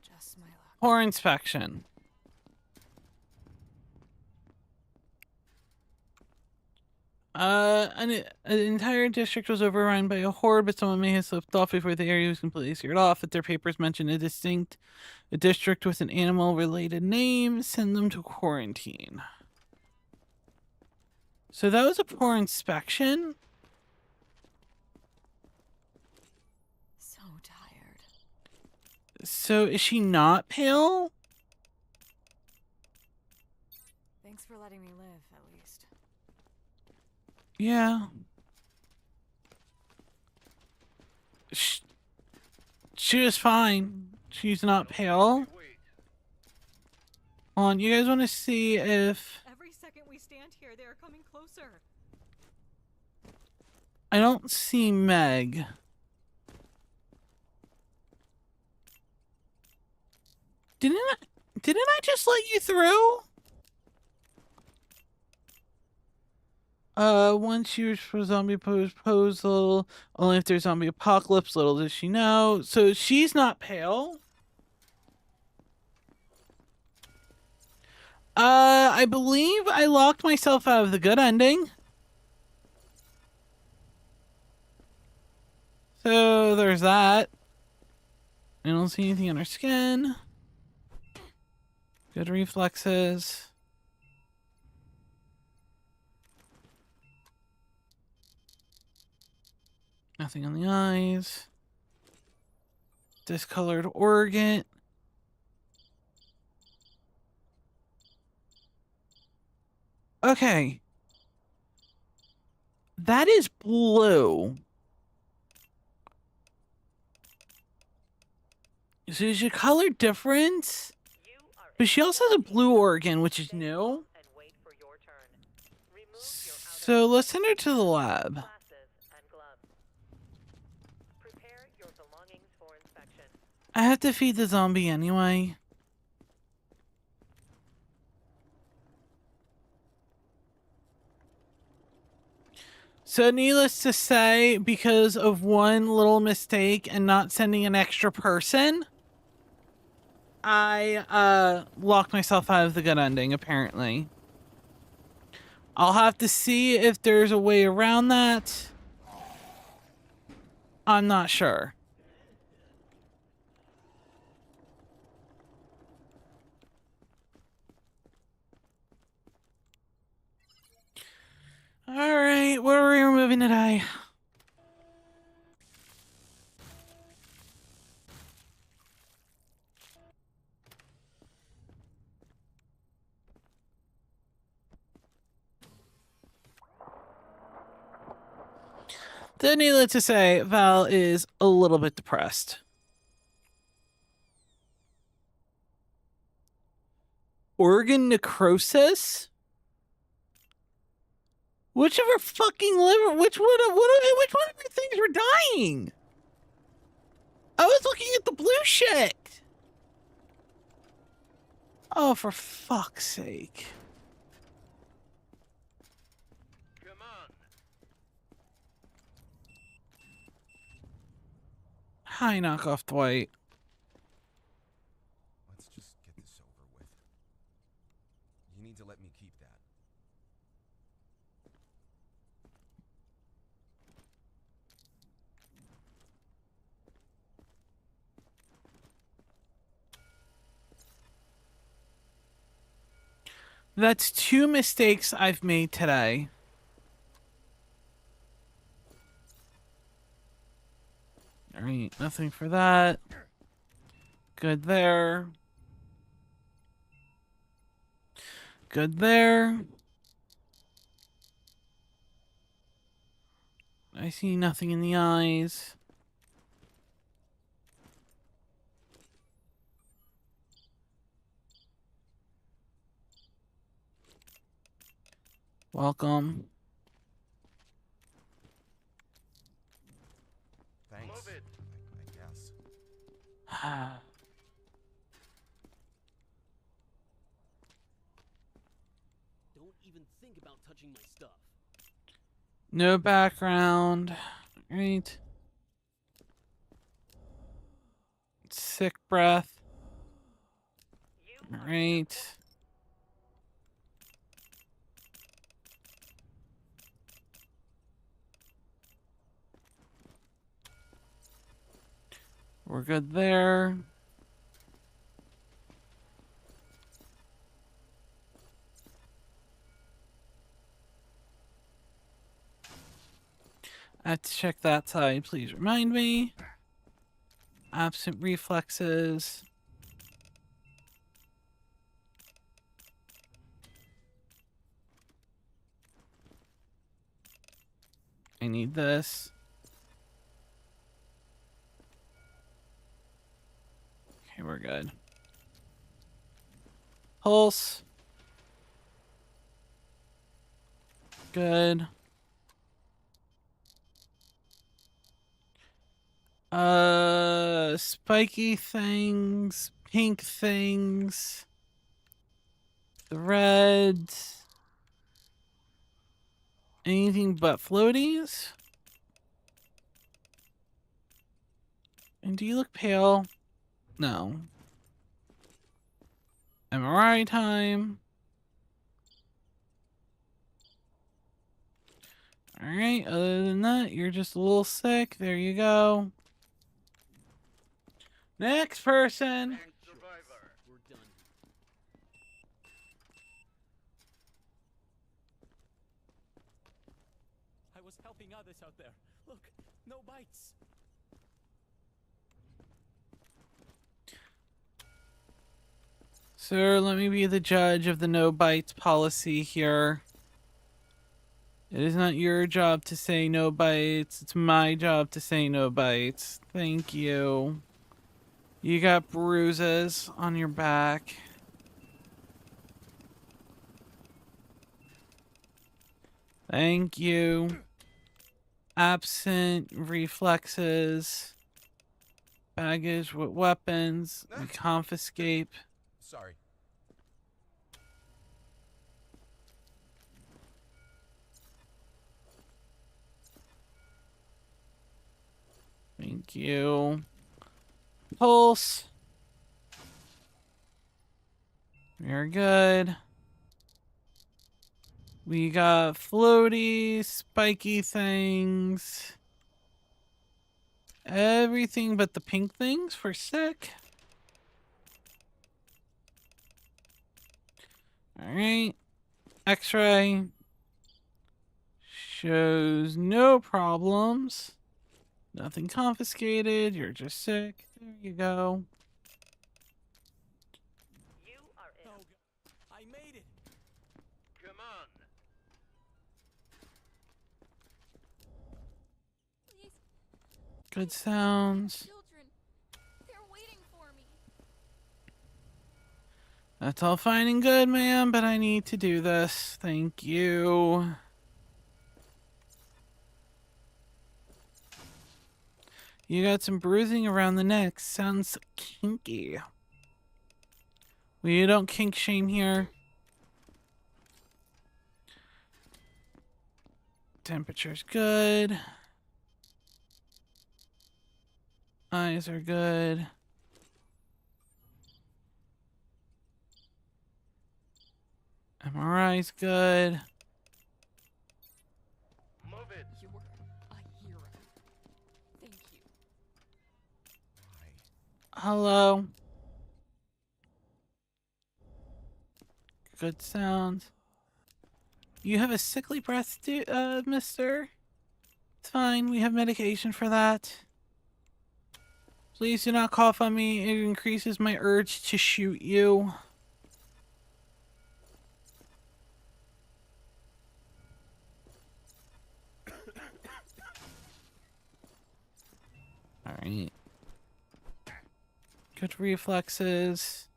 Just my luck. Poor inspection. An entire district was overrun by a horde, but someone may have slipped off before the area was completely seared off. If their papers mention a district with an animal-related name, send them to quarantine. So that was a poor inspection. So tired. So is she not pale? Thanks for letting me live, at least. Yeah. She was fine. She's not pale. Hold on, you guys want to see if... Every second we stand here, they are coming closer. I don't see Meg. Didn't I just let you through? Once used for zombie proposal, only if there's zombie apocalypse, little does she know. So she's not pale. I believe I locked myself out of the good ending. So there's that. I don't see anything on her skin. Good reflexes. Nothing on the eyes. Discolored organ. Okay. That is blue. So there's a color difference. But she also has a blue organ, which is new. So let's send her to the lab. I have to feed the zombie anyway. So needless to say, because of one little mistake and not sending an extra person, I locked myself out of the good ending, apparently. I'll have to see if there's a way around that. I'm not sure. Alright, what are we removing today? Then needless to say, Val is a little bit depressed. Organ necrosis? Which of her fucking liver? Which one of her things were dying? I was looking at the blue shit. Oh, for fuck's sake. Come on. Hi, knockoff Dwight. Let's just get this over with. You need to let me keep that. That's 2 mistakes I've made today. Alright, nothing for that. Good there. Good there. I see nothing in the eyes. Welcome. Thanks. Move it. I guess. Don't even think about touching my stuff. No background. Right. Sick breath. Right. We're good there. I have to check that side. Please remind me. Absent reflexes. I need this. Okay, we're good. Pulse. Good. Spiky things, pink things, threads, anything but floaties? And do you look pale? No. MRI time. Alright, other than that, you're just a little sick. There you go. Next person. We're done. I was helping others out there. Look, no bites. Sir, let me be the judge of the no bites policy here. It is not your job to say no bites. It's my job to say no bites. Thank you. You got bruises on your back. Thank you. Absent reflexes. Baggage with weapons. We confiscate. Sorry. Thank you. Pulse. Very good. We got floaty, spiky things. Everything but the pink things for sick. Alright. X-ray. Shows no problems. Nothing confiscated. You're just sick. There you go. You are in. Oh, I made it. Come on. Please, Good sounds. children. They're waiting for me. That's all fine and good, ma'am, but I need to do this. Thank you. You got some bruising around the neck. Sounds kinky. We don't kink shame here. Temperature's good. Eyes are good. MRI's good. Move it. You're a hero. Thank you. Hello. Good sounds. You have a sickly breath, mister? It's fine. We have medication for that. Please do not cough on me. It increases my urge to shoot you. Alright. Good reflexes.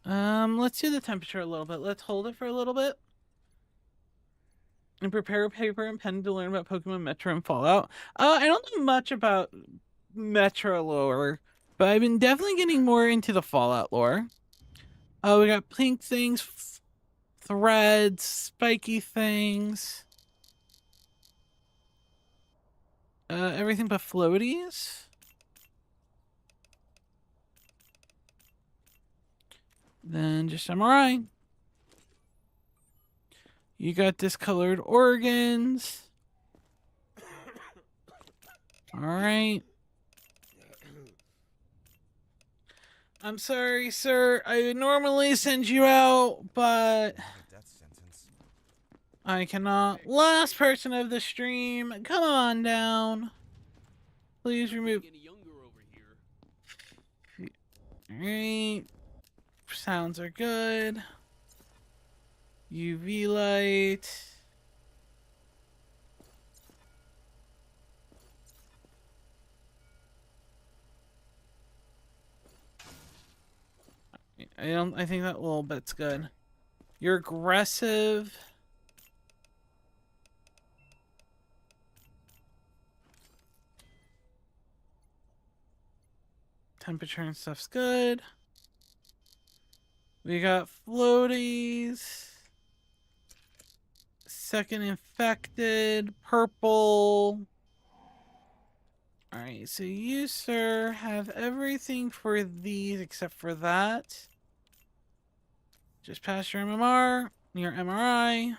Let's do the temperature a little bit. Let's hold it for a little bit. And prepare a paper and pen to learn about Pokemon Metro and Fallout. I don't know much about Metro lore, but I've been definitely getting more into the Fallout lore. We got pink things, threads, spiky things. Everything but floaties. Then just MRI. You got discolored organs. Alright. I'm sorry, sir. I would normally send you out, but Death sentence. I cannot. Last person of the stream, come on down. Please remove. Getting younger over here. Alright. Sounds are good. UV light. I think that little bit's good. You're aggressive. Temperature and stuff's good. We got floaties. Second infected. Purple. Alright, so you, sir, have everything for these except for that. Just pass your MMR, your MRI.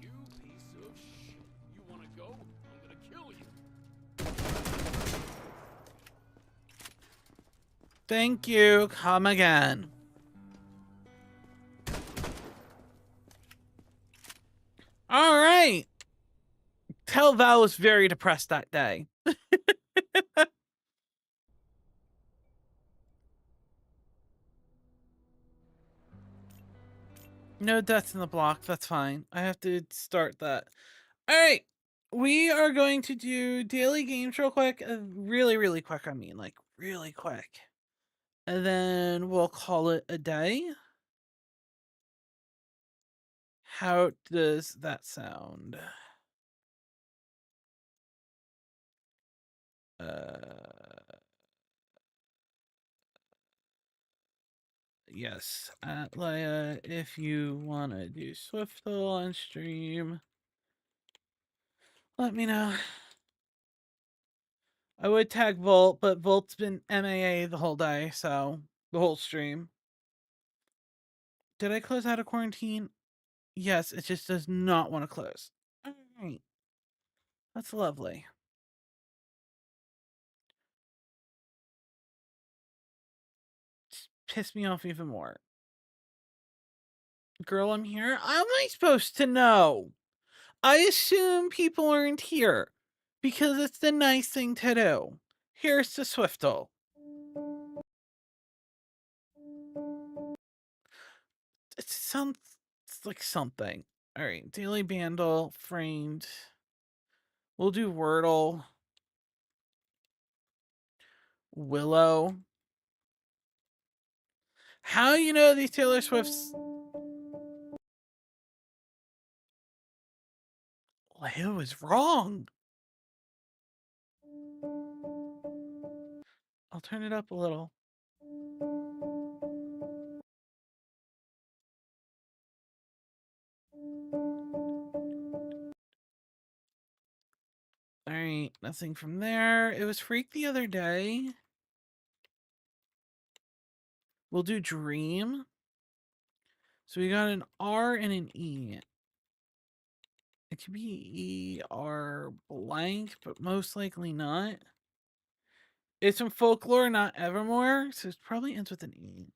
You piece of shit. You wanna go? I'm gonna kill you. Thank you. Come again. All right. Tell Val was very depressed that day. No deaths in the block. That's fine. I have to start that. All right. We are going to do daily games real quick. Really, really quick. I mean, like, really quick. And then we'll call it a day. How does that sound? Yes, at Leia, if you want to do Swiftle on stream, let me know. I would tag Volt, but Volt's been MAA the whole day, so the whole stream. Did I close out of quarantine? Yes, it just does not want to close. All right. That's lovely. Just piss me off even more. Girl, I'm here. How am I supposed to know? I assume people aren't here because it's the nice thing to do. Here's to Swiftle. It sounds like something. All right, Daily Bandle, framed. We'll do Wordle. Willow. How you know these Taylor Swifts? Leo was wrong. I'll turn it up a little. All right, nothing from there. It was Freak the other day. We'll do Dream. So we got an R and an E. It could be ER blank, but most likely not. It's from Folklore, not Evermore, so it probably ends with an E.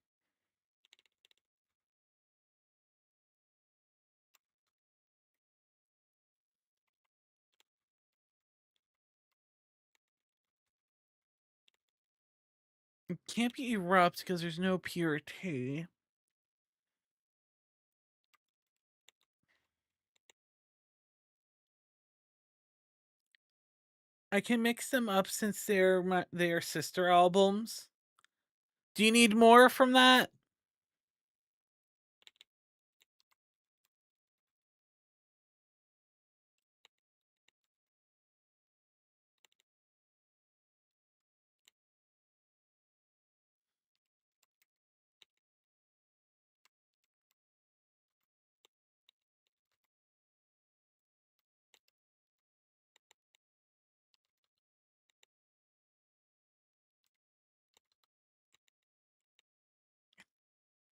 It can't be Erupt because there's no pure T. I can mix them up since they're sister albums. Do you need more from that?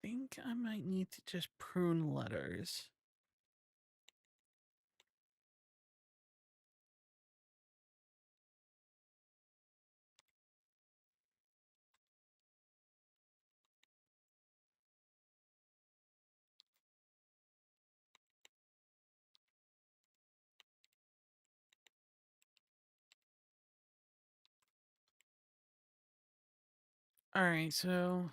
I think I might need to just prune letters. All right, so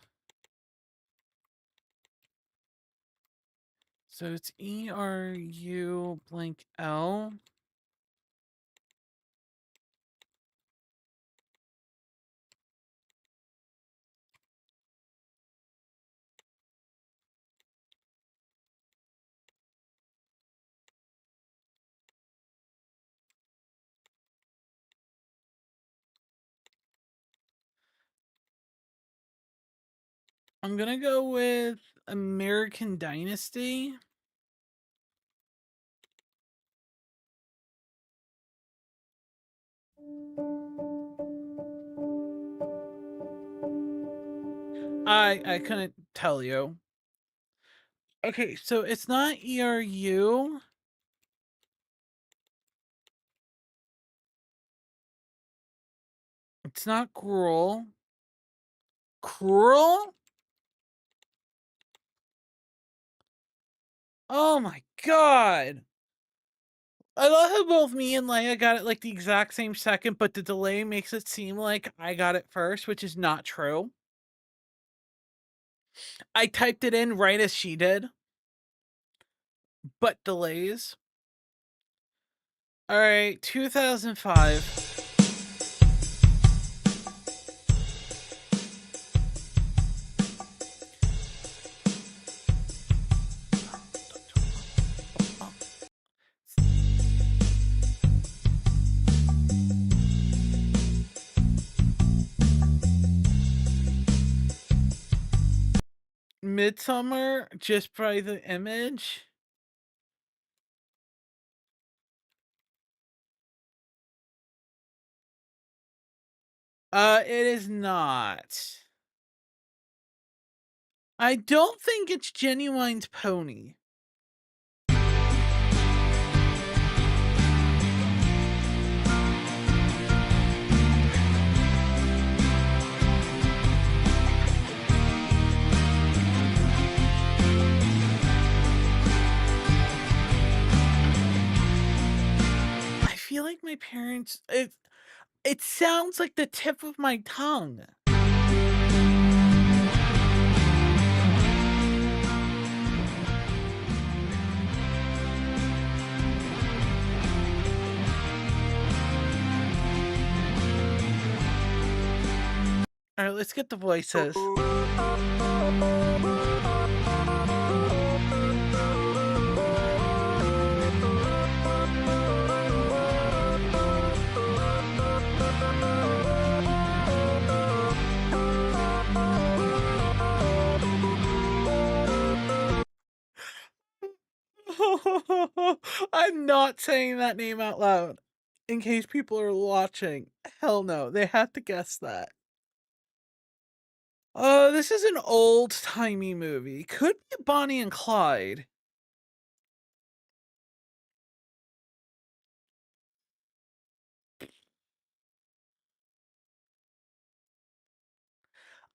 So it's ERU blank L. I'm gonna go with American Dynasty. I couldn't tell you. Okay, so it's not ERU. It's not Gruel. Cruel? Oh my god. I love how both me and Leia got it like the exact same second, but the delay makes it seem like I got it first, which is not true. I typed it in right as she did, but delays. All right, 2005. Midsummer, just by the image. It is not. I don't think it's Genuine's Pony. I feel like my parents, it sounds like the tip of my tongue. All right, let's get the voices. I'm not saying that name out loud in case people are watching. Hell no, they have to guess that. This is an old-timey movie. Could be Bonnie and Clyde.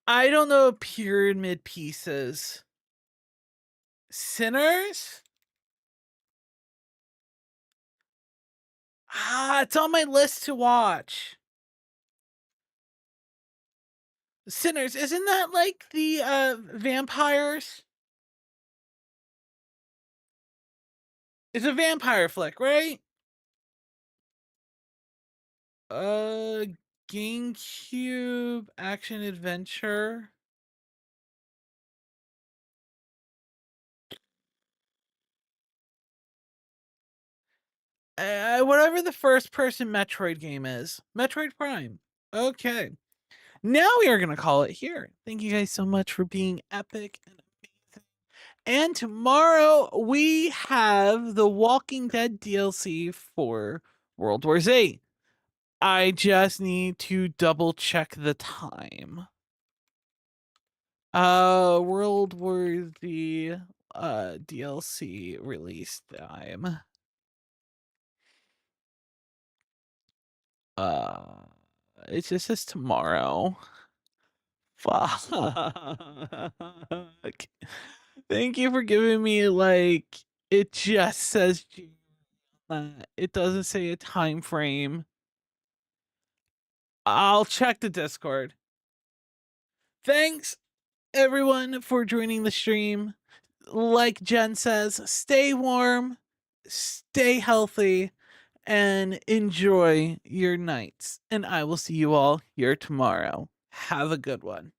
I don't know pyramid pieces. Sinners? It's on my list to watch. Sinners, isn't that like the vampires? It's a vampire flick, right? Uh, GameCube action adventure. Whatever the first person Metroid game is. Metroid Prime. Okay. Now we are going to call it here. Thank you guys so much for being epic and amazing. And tomorrow we have the Walking Dead DLC for World War Z. I just need to double check the time. World War Z DLC release time. It just says tomorrow. Fuck. Thank you for giving me like it just says June. It doesn't say a time frame. I'll check the Discord. Thanks everyone for joining the stream. like Jen says, stay warm, stay healthy, and enjoy your nights. And I will see you all here tomorrow. Have a good one.